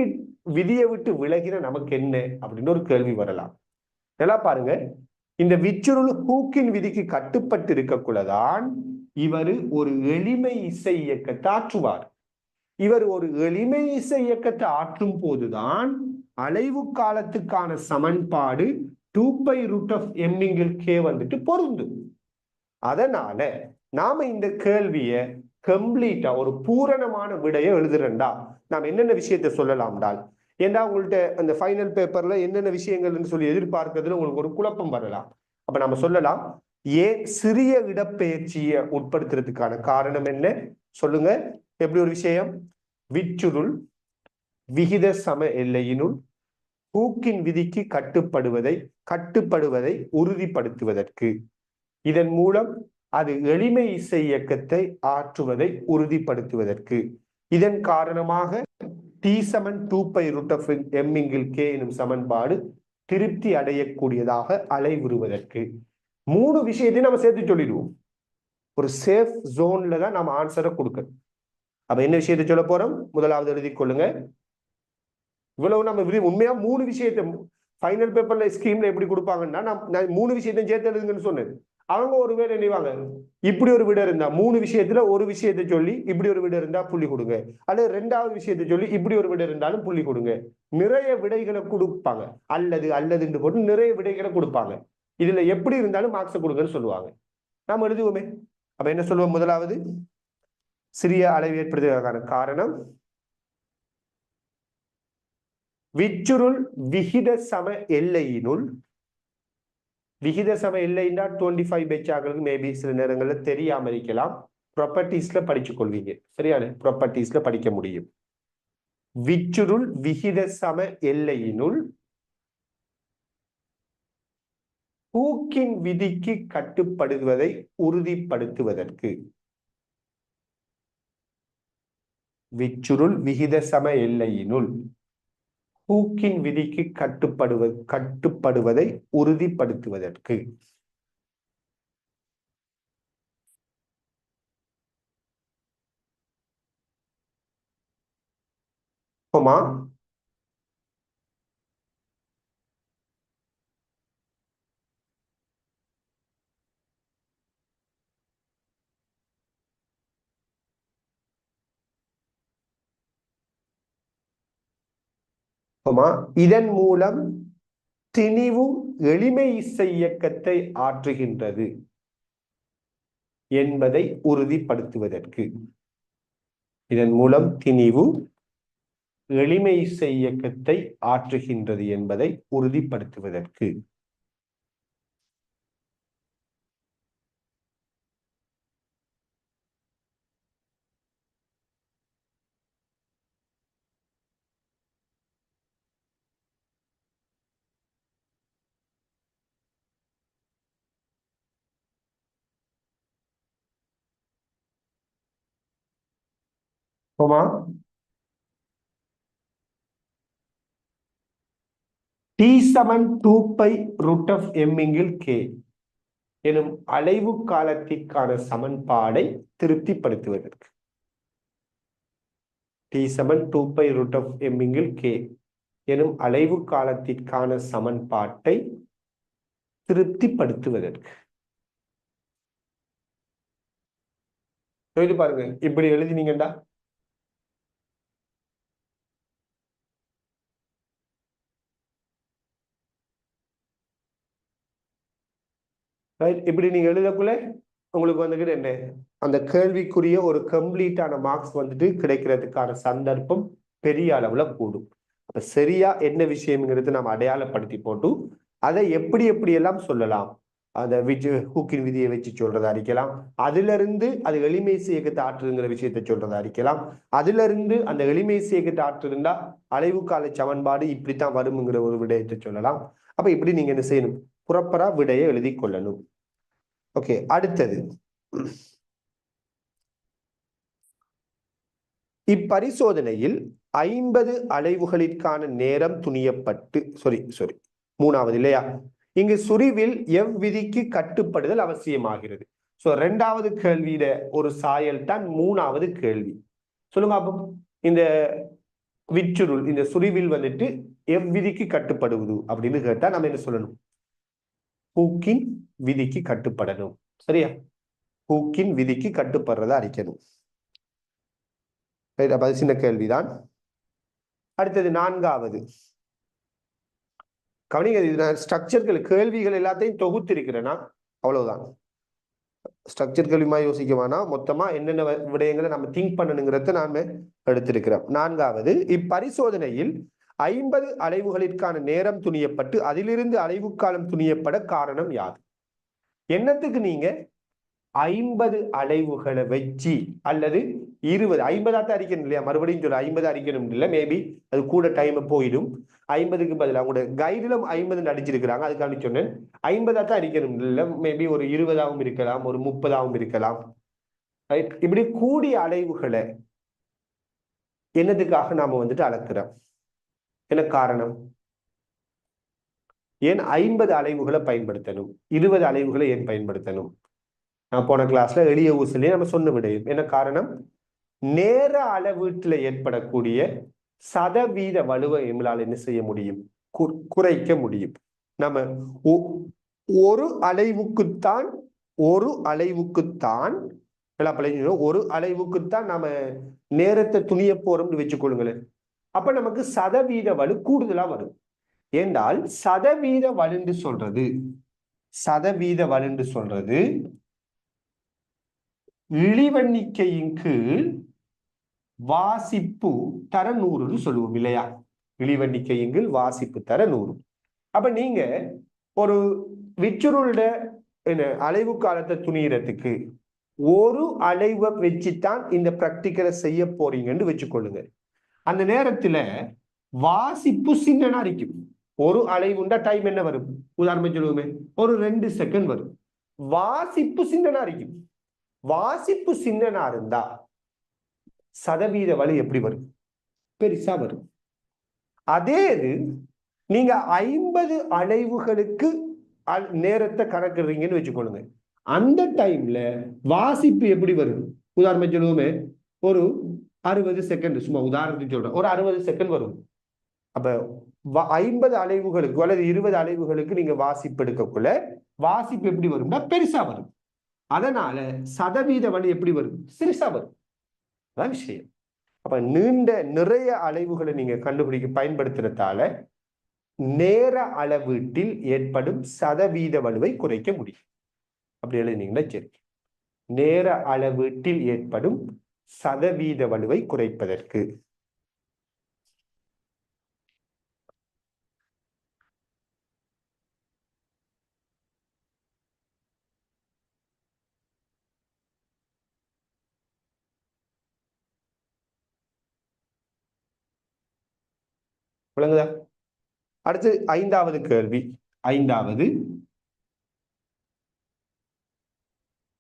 விதியை விட்டு விலகின நமக்கு என்ன அப்படின்னு ஒரு கேள்வி வரலாம். நல்லா பாருங்க. இந்த விச்சுருள் ஹூக்கின் விதிக்கு கட்டுப்பட்டு இருக்கக்குள்ளதான் இவர் ஒரு எளிமை இசை இயக்கத்தை ஆற்றுவார். இவர் ஒரு எளிமை இசை இயக்கத்தை ஆற்றும் போதுதான் அலைவு காலத்துக்கான சமன்பாடு 2π√m/k வந்துட்டு பொருந்தும். அதனால நாம இந்த கேள்வியை கம்ப்ளீட்டா ஒரு பூரணமான விடையை எழுதுறேன்டா நாம் என்னென்ன விஷயத்த சொல்லலாம்டால் ஏன்னா உங்கள்ட்ட அந்த ஃபைனல் பேப்பர்ல என்னென்ன விஷயங்கள்னு சொல்லி எதிர்பார்க்கறதுல உங்களுக்கு ஒரு குழப்பம் வரலாம். அப்ப நம்ம சொல்லலாம், ஏன் சிறிய இடப்பெயர்ச்சியை உட்படுத்துறதுக்கான காரணம் என்ன சொல்லுங்க. எப்படி ஒரு விஷயம்? விச்சுருள் விகித சம எல்லையினுள் ஹூக்கின் விதிக்கு கட்டுப்படுவதை உறுதிப்படுத்துவதற்கு, இதன் மூலம் அது எளிமை இசை இயக்கத்தை ஆற்றுவதை உறுதிப்படுத்துவதற்கு, இதன் காரணமாக T = 2π√m/k எனும் சமன்பாடு திருப்தி அடையக்கூடியதாக அலைவுறுவதற்கு. 3 விஷயத்தையும் நம்ம சேர்த்து சொல்லிடுவோம். ஒரு சேஃப் ஜோன்ல தான் நம்ம ஆன்சரை கொடுக்கணும். அப்ப என்ன விஷயத்தை சொல்ல போறோம்? 1வது எழுதி கொள்ளுங்க. இவ்வளவு நம்ம உண்மையா 3 விஷயத்தை ஃபைனல் பேப்பர்ல ஸ்கீம்ல எப்படி கொடுப்பாங்கன்னா நான் 3 விஷயத்தையும் சேர்த்து எழுதுங்கன்னு சொன்னேன். அவங்க ஒருவேளை நினைவாங்க இப்படி ஒரு விட இருந்தா 3 விஷயத்துல ஒரு விஷயத்தை சொல்லி இப்படி ஒரு விட இருந்தா புள்ளி கொடுங்க, அல்லது 2வது விஷயத்தை சொல்லி இப்படி ஒரு விட இருந்தாலும் புள்ளி கொடுங்க. நிறைய விடைகளை கொடுப்பாங்க. அல்லதுன்னு போட்டு நிறைய விடைகளை கொடுப்பாங்க. இதுல எப்படி இருந்தாலும் மார்க்ஸ் கொடுங்கன்னு சொல்லுவாங்க. நாம் எழுதுவோமே. அப்ப என்ன சொல்லுவோம்? 1வது சிறிய அளவு ஏற்படுவதற்கான காரணம் விச்சுருள் விகித சம எல்லையினுள், விகித சம எல்லைன்னா 25 பெச்சாக்களுக்கு மேபி சில நேரங்களில் தெரியாம இருக்கலாம். ப்ராப்பர்ட்டிஸ்ல படிச்சு கொள்வீங்க. சரியான ப்ராப்பர்ட்டிஸ்ல படிக்க முடியும். விச்சுருள் விகித சம எல்லையினுள் ஹூக்கின் விதிக்கு கட்டுப்படுவதை உறுதிப்படுத்துவதற்கு, விச்சுருள் விகித சம எல்லையினுள் ஹூக்கின் விதிக்கு கட்டுப்படுவதை உறுதிப்படுத்துவதற்கு. இதன் மூலம் திணிவு எளிமை இசை இயக்கத்தை ஆற்றுகின்றது என்பதை உறுதிப்படுத்துவதற்கு. இதன் மூலம் திணிவு எளிமை இசை இயக்கத்தை ஆற்றுகின்றது என்பதை உறுதிப்படுத்துவதற்கு. T7 எனும் அலைவு காலத்திற்கான சமன்பாடை திருப்திப்படுத்துவதற்கு. T7 எனும் அலைவு காலத்திற்கான சமன்பாட்டை திருப்திப்படுத்துவதற்கு. பாருங்க, இப்படி எழுதினீங்கடா இப்படி நீங்க எழுதக்குள்ள உங்களுக்கு வந்துட்டு என்ன, அந்த கேள்விக்குரிய ஒரு கம்ப்ளீட்டான மார்க்ஸ் வந்துட்டு கிடைக்கிறதுக்கான சந்தர்ப்பம் பெரிய அளவுல கூடும். அப்ப சரியா என்ன விஷயம்ங்கிறது நம்ம அடையாளப்படுத்தி போட்டு அதை எப்படி எல்லாம் சொல்லலாம், அந்த ஹூக்கின் விதியை வச்சு சொல்றதா இருக்கலாம், அதுல இருந்து அது எளிமை இயக்கத்தை ஆற்றுங்கிற விஷயத்த சொல்றதா இருக்கலாம், அதுல இருந்து அந்த எளிமை இயக்கத்தை ஆற்றுருந்தா அலைவு கால சமன்பாடு இப்படித்தான் வரும்ங்கிற ஒரு விடயத்தை சொல்லலாம். அப்ப இப்படி நீங்க என்ன செய்யணும், புறப்பரா விடையை எழுதி கொள்ளணும். ஓகே, அடுத்தது இப்பரிசோதனையில் 50 அலைவுகளிற்கான நேரம் துணியப்பட்டு மூணாவது இல்லையா, இங்கு சுரிவில் எவ்விதிக்கு கட்டுப்படுதல் அவசியமாகிறது. சோ இரண்டாவது கேள்வியில ஒரு சாயல் தான் மூணாவது கேள்வி. சொல்லுங்க அப்போ, இந்த விச்சுருள் இந்த சுரிவில் வந்துட்டு எவ்விதிக்கு கட்டுப்படுவது அப்படின்னு கேட்டா நம்ம என்ன சொல்லணும், ஹூக்கின் விதிக்கு கட்டுப்படணும். சரியா, ஹூக்கின் விதிக்கு கட்டுப்படுறதா அறிக்கணும். சின்ன கேள்விதான். அடுத்தது நான்காவது கவனிங்க, ஸ்ட்ரக்சர்கள் கேள்விகள் எல்லாத்தையும் தொகுத்து இருக்கிறேன்னா அவ்வளவுதான். ஸ்ட்ரக்சர் கேள்விமா யோசிக்க வேணாம், மொத்தமா என்னென்ன விடயங்களை நம்ம திங்க் பண்ணணுங்கிறத நாம எடுத்திருக்கிறோம். நான்காவது, இப்பரிசோதனையில் 50 அலைவுகளிற்கான நேரம் துணியப்பட்டு அதிலிருந்து அலைவு காலம் துணியப்பட காரணம் யாது? என்னத்துக்கு நீங்க 50 அலைவுகளை வச்சு அல்லது 20 50 அரிக்கணும் இல்லையா, மறுபடியும் சொல்ல 50 அரிக்கணும் இல்லை, மேபி அது கூட டைம் போயிடும். 50க்கு பதிலாக அவங்களோட கைடிலும் 50 அடிச்சிருக்கிறாங்க, அதுக்காண்டி சொன்னேன் 50 அரிக்கணும் இல்லை, மேபி ஒரு 20ஆவும் இருக்கலாம், ஒரு 30ஆவும் இருக்கலாம். இப்படி கூடிய அலைவுகளை என்னதுக்காக நாம வந்துட்டு அளக்குறோம், என்ன காரணம்? ஏன் 50 அலைவுகளை பயன்படுத்தணும், 20 அலைவுகளை ஏன் பயன்படுத்தணும்? நான் போன கிளாஸ்ல எளிய ஊசலே நம்ம சொன்ன விடையும் என்ன காரணம், நேர அளவீட்டுல ஏற்படக்கூடிய சதவீத வலுவை எங்களால் என்ன செய்ய முடியும், குறைக்க முடியும். நம்ம ஒரு அலைவுக்குத்தான் நாம நேரத்தை துணிய போறோம்னு வச்சுக்கொள்ளுங்களேன். அப்ப நமக்கு சதவீத வலு கூடுதலா வரும். ஏண்டால் சதவீத வலுன்னு சொல்றது இழிவெண்ணிக்கையின் கீழ் வாசிப்பு தர 100 சொல்லுவோம் இல்லையா? இழிவெண்ணிக்கையின் கீழ் வாசிப்பு தர 100. அப்ப நீங்க ஒரு விச்சுருளோட அலைவு காலத்தை துணியறதுக்கு ஒரு அலைவை வச்சுத்தான் இந்த பிராக்டிக்கலை செய்ய போறீங்கன்னு வச்சுக்கொள்ளுங்க. அந்த நேரத்துல வாசிப்பு சின்னனா இருக்கும். ஒரு அலைவுண்டா டைம் என்ன வரும்? உதாரணம் சொல்லுவோமே, ஒரு 2 செகண்ட் வரும். வாசிப்பு சின்னனா இருக்கும். வாசிப்பு சின்னனா இருந்தா சதவீத வலு எப்படி வரும்? பெருசா வரும். அதே இது நீங்க 50 அலைவுகளுக்கு நேரத்தை கணக்குறீங்கன்னு வச்சுக்கொள்ளுங்க. அந்த டைம்ல வாசிப்பு எப்படி வரும்? உதாரணம் சொல்லுவோமே, ஒரு 60 செகண்ட், சும்மா உதாரணத்துக்கு சொல்றேன், ஒரு 60 செகண்ட் வரும். அப்ப 50 அலைவுகளுக்கு அல்லது 20 அலைவுகளுக்கு நீங்க வாசிப்பு எடுக்கக்குள்ள வாசிப்பு எப்படி வரும்னா பெருசா வரும். அதனால சதவீத வலு எப்படி வரும்? சிறுசா வரும். அதான் விஷயம். அப்ப நிறைய அலைவுகளை நீங்க கண்டுபிடிக்க பயன்படுத்துறதால நேர அளவீட்டில் ஏற்படும் சதவீத வலுவை குறைக்க முடியும். அப்படி எழுதினீங்கன்னா சரி. நேர அளவீட்டில் ஏற்படும் சதவீத வலுவை குறைப்பதற்கு விளங்குதா? அடுத்து 5வது கேள்வி. 5வது,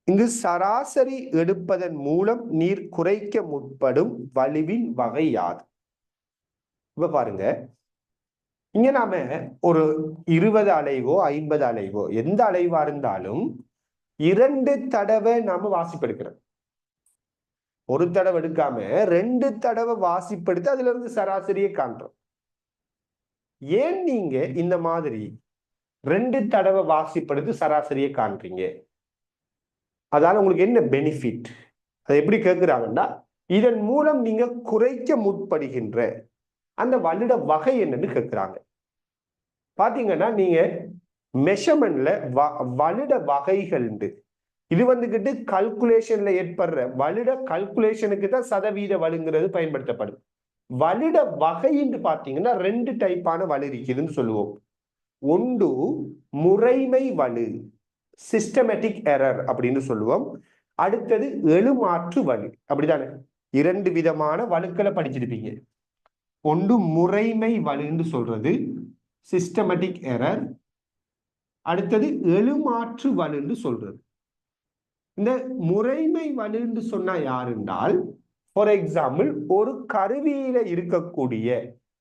இங்கு சராசரி எடுப்பதன் மூலம் நீர் குறைக்க முற்படும் வலுவின் வகை யாது? இப்ப பாருங்க, இங்க நாம ஒரு 20 அலைவோ 50 அலைவோ எந்த அலைவா இருந்தாலும் 2 தடவை நாம வாசிப்பெடுக்கிறோம். ஒரு தடவை எடுக்காம 2 தடவை வாசிப்பெடுத்து அதுல இருந்து சராசரியை காண்றோம். ஏன் நீங்க இந்த மாதிரி 2 தடவை வாசிப்படுத்து சராசரியை காண்றீங்க? அதால உங்களுக்கு என்ன பெனிஃபிட்? அதை எப்படி கேட்கிறாங்கன்னா, இதன் மூலம் நீங்க குறைக்க முற்படுகின்ற அந்த வலுட வகை என்னன்னு கேட்கிறாங்க. பாத்தீங்கன்னா, நீங்க மெஷர்மெண்ட்ல வலுட வகைகள் இது வந்துகிட்டு கல்குலேஷன்ல ஏற்படுற வலுட கல்குலேஷனுக்கு தான் சதவீத வலுங்கிறது பயன்படுத்தப்படும். வலுட வகைன்னு பாத்தீங்கன்னா 2 டைப்பான வலு இருக்குதுன்னு சொல்லுவோம். ஒன்று முறைமை வலு, சிஸ்டமேட்டிக் எரர் அப்படின்னு சொல்லுவோம். அடுத்தது எழுமாற்று வலு. அப்படித்தானே? 2 விதமான வலுக்களை படிச்சிருப்பீங்க. ஒன்று முறைமை வலுன்னு சொல்றது, சிஸ்டமேட்டிக் எரர். அடுத்தது எழுமாற்று வலுன்னு சொல்றது. இந்த முறைமை வலுன்னு சொன்னா யாருன்றால், ஃபார் எக்ஸாம்பிள், ஒரு கருவியில இருக்கக்கூடிய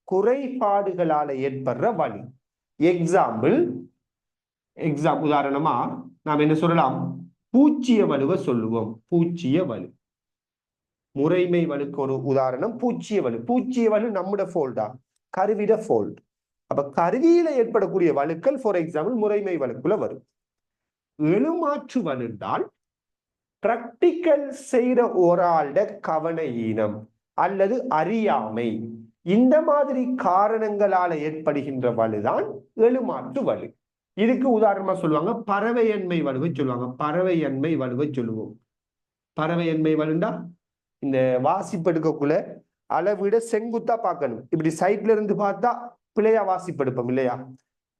குறைபாடுகளால ஏற்படுற வலு. எக்ஸாம்பிள் உதாரணமா நாம் என்ன சொல்லலாம்? பூச்சிய வலுவை சொல்லுவோம். பூச்சிய வலு. முறைமை வலுக்கு ஒரு உதாரணம் பூச்சிய வலு. பூச்சிய வலு நம்முடைய ஃபோல்டா? கருவிட ஃபோல்ட். அப்ப கருவியில ஏற்படக்கூடிய வலுக்கள் ஃபார் எக்ஸாம்பிள் முறைமை வலுக்குள்ள வரும். எழுமாற்று வலு என்றால் பிராக்டிக்கல் செய்யற ஒரு ஆளுட கவன ஈனம் அல்லது அறியாமை, இந்த மாதிரி காரணங்களால ஏற்படுகின்ற வலுதான் எழுமாற்று வலு. இதுக்கு உதாரணமா சொல்லுவாங்க பறவையன்மை வலுவை சொல்லுவாங்க. பறவையன்மை வலுவை சொல்லுவோம். பறவையன்மை வலுண்டா இந்த வாசிப்பெடுக்கக்குள்ள அளவிட செங்குத்தா பார்க்கணும். இப்படி சைட்ல இருந்து பார்த்தா பிழையா வாசிப்பெடுப்போம் இல்லையா?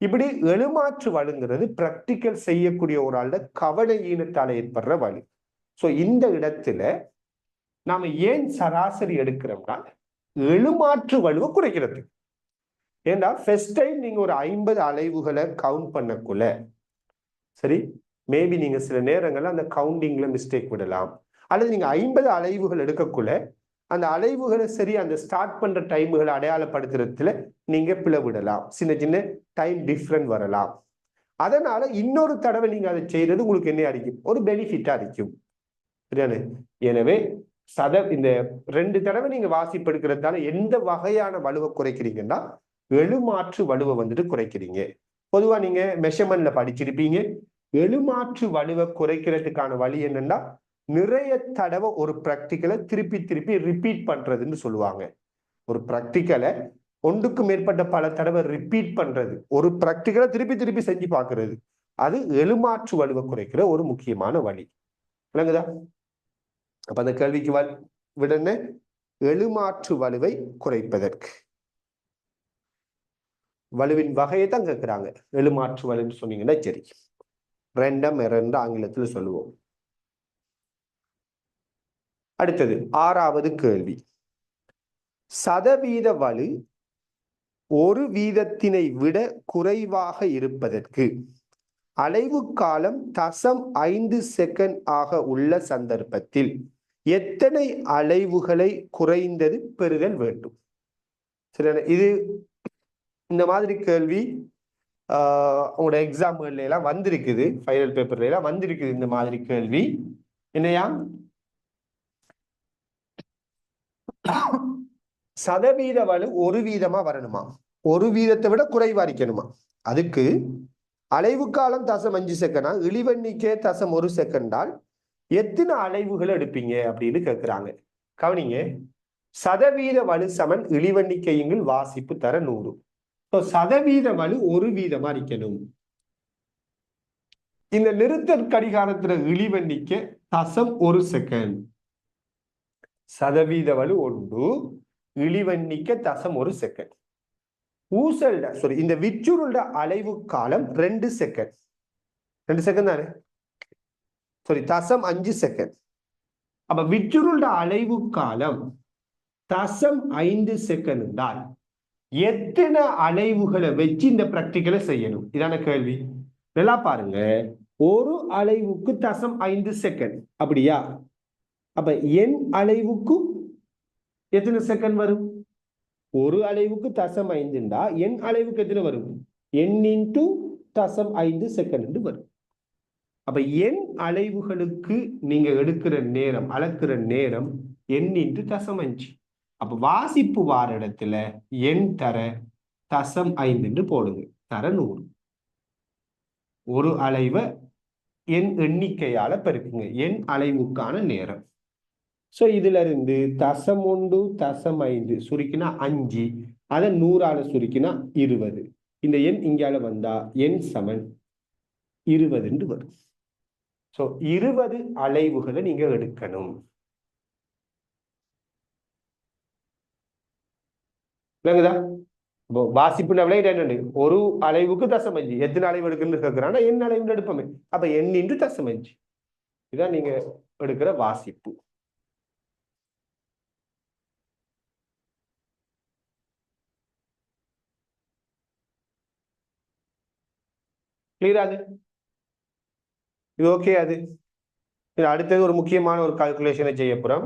இப்படி எழுமாற்று வலுங்கிறது பிராக்டிக்கல் செய்யக்கூடிய ஒரு ஆளோட கவன ஈனத்தால ஏற்படுற வலு. சோ இந்த இடத்துல நாம ஏன் சராசரி எடுக்கிறோம்னா எழுமாற்று வலுவை குறைக்கிறது. ஏன்னா ஃபர்ஸ்ட் டைம் நீங்க ஒரு 50 அலைவுகளை கவுண்ட் பண்ணக்குள்ள சரி, மேபி நீங்க சில நேரங்கள்ல அந்த கவுண்டிங்ல மிஸ்டேக் விடலாம். அல்லது நீங்க 50 அலைவுகள் எடுக்கக்குள்ள அந்த அலைவுகளை சரி அந்த ஸ்டார்ட் பண்ற டைமுகளை அடையாளப்படுத்துறதுல நீங்க பிளவிடலாம். சின்ன சின்ன டைம் டிஃப்ரெண்ட் வரலாம். அதனால இன்னொரு தடவை நீங்க அதை செய்யறது உங்களுக்கு என்ன அடிக்கும்? ஒரு பெனிஃபிட்டா அடிக்கும். எனவே இந்த 2 தடவை நீங்க வாசிப்பெடுக்கிறதால எந்த வகையான வலுவை குறைக்கிறீங்கன்னா எழுமாற்று வலுவை வந்துட்டு குறைக்கிறீங்க. பொதுவா நீங்க மெஷர்மெண்ட்ல படிச்சிருப்பீங்க. எழுமாற்று வலுவை குறைக்கிறதுக்கான வழி என்னன்னா நிறைய தடவை ஒரு பிராக்டிக்கலை திருப்பி திருப்பி ரிப்பீட் பண்றதுன்னு சொல்லுவாங்க. ஒரு பிராக்டிக்கலை ஒன்றுக்கு மேற்பட்ட பல தடவை ரிப்பீட் பண்றது, ஒரு பிராக்டிக்கலை திருப்பி திருப்பி செஞ்சு பார்க்கறது, அது எழுமாற்று வலுவை குறைக்கிற ஒரு முக்கியமான வழி. விளங்குதா? அப்ப அந்த கேள்விக்கு விடனே எழுமாற்று வலுவை குறைப்பதற்கு வலுவின் வகையை தான் கேட்கிறாங்க. எழுமாற்று வலுன்னு சொன்னீங்கன்னா சரி. ரெண்டம் எரண்டு ஆங்கிலத்தில் சொல்லுவோம். அடுத்தது 6வது கேள்வி. சதவீத வலு ஒரு வீதத்தினை விட குறைவாக இருப்பதற்கு அலைவு காலம் 0.5 செகண்ட் ஆக உள்ள சந்தர்ப்பத்தில் எத்தனை அலைவுகளை குறைந்தது பெறுதல் வேண்டும்? சரி, இது இந்த மாதிரி கேள்வி உங்களோட எக்ஸாம்ல எல்லாம் வந்திருக்குது, ஃபைனல் பேப்பர்ல எல்லாம் வந்திருக்குது இந்த மாதிரி கேள்வி. என்னையா சதவீத வலு ஒரு வீதமா வரணுமா, ஒரு வீதத்தை விட குறைவா இருக்கணுமா? அதுக்கு அலைவு காலம் 0.5 செகண்டா, இழிவெண்ணிக்கை 1 செகண்டால் எத்தனை அலைவுகள் எடுப்பீங்க அப்படின்னு கேட்கிறாங்க. கவனிங்க, சதவீத வலு சமன் இழிவெண்ணிக்கையுங்கள் வாசிப்பு தர 100. சதவீத வலு ஒரு வீதமா இருக்கணும். இந்த நிறுத்தற் கடிகாரத்துல இழிவெண்ணிக்கை 1 செகண்ட். சதவீத வலு 1, இழிவெண்ணிக்கை 1 செகண்ட். ஊசல்ட சாரி இந்த விச்சுருள்ட அலைவு காலம் 2 செகண்ட். 2 செகண்ட் தானே, சாரி 0.5 செகண்ட். அப்ப விச்சுருள்ட அலைவு காலம் 0.5 செகண்ட் என்றால் எத்தனை அலைவுகளை வச்சு இந்த பிராக்டிக்கலை செய்யணும்? இதான கேள்வி. நல்லா பாருங்க, ஒரு அலைவுக்கு 0.5 செகண்ட் அப்படியா? அப்ப என் அலைவுக்கு எத்தனை செகண்ட் வரும்? ஒரு அலைவுக்கு 0.5 என் அலைவுக்கு எத்தனை வரும்? n இன்டு 0.5 செகண்ட் வரும். அப்ப என் அலைவுகளுக்கு நீங்க எடுக்கிற நேரம், அளக்குற நேரம் n இன்டு 0.5. அப்ப வாசிப்பு வார இடத்துல எண் தர 0.5 போடுங்க, தர 100. ஒரு அலைவை என் எண்ணிக்கையால பெருக்குங்க, என் அலைவுக்கான நேரம். சோ இதுல இருந்து 0.1 0.5 சுருக்கினா 5, அதை 100ஆல சுருக்கினா 20. இந்த எண் இங்கால வந்தா எண் சமன் 20 வரும். சோ 20 அலைவுகளை நீங்க எடுக்கணும். விளங்குதா? வாசிப்பு என்னண்டு, ஒரு அலைவுக்கு 0.5 எத்தனை அலைவு எடுக்கணும்னு கேட்கிறான்னா என் அலைவு எடுப்போமே. அப்ப n இன்டு 0.5 இதான் நீங்க எடுக்கிற வாசிப்பு. கிளியரா? இது ஓகே. அது அடுத்தது ஒரு முக்கியமான ஒரு கால்குலேஷனை செய்ய போறோம்.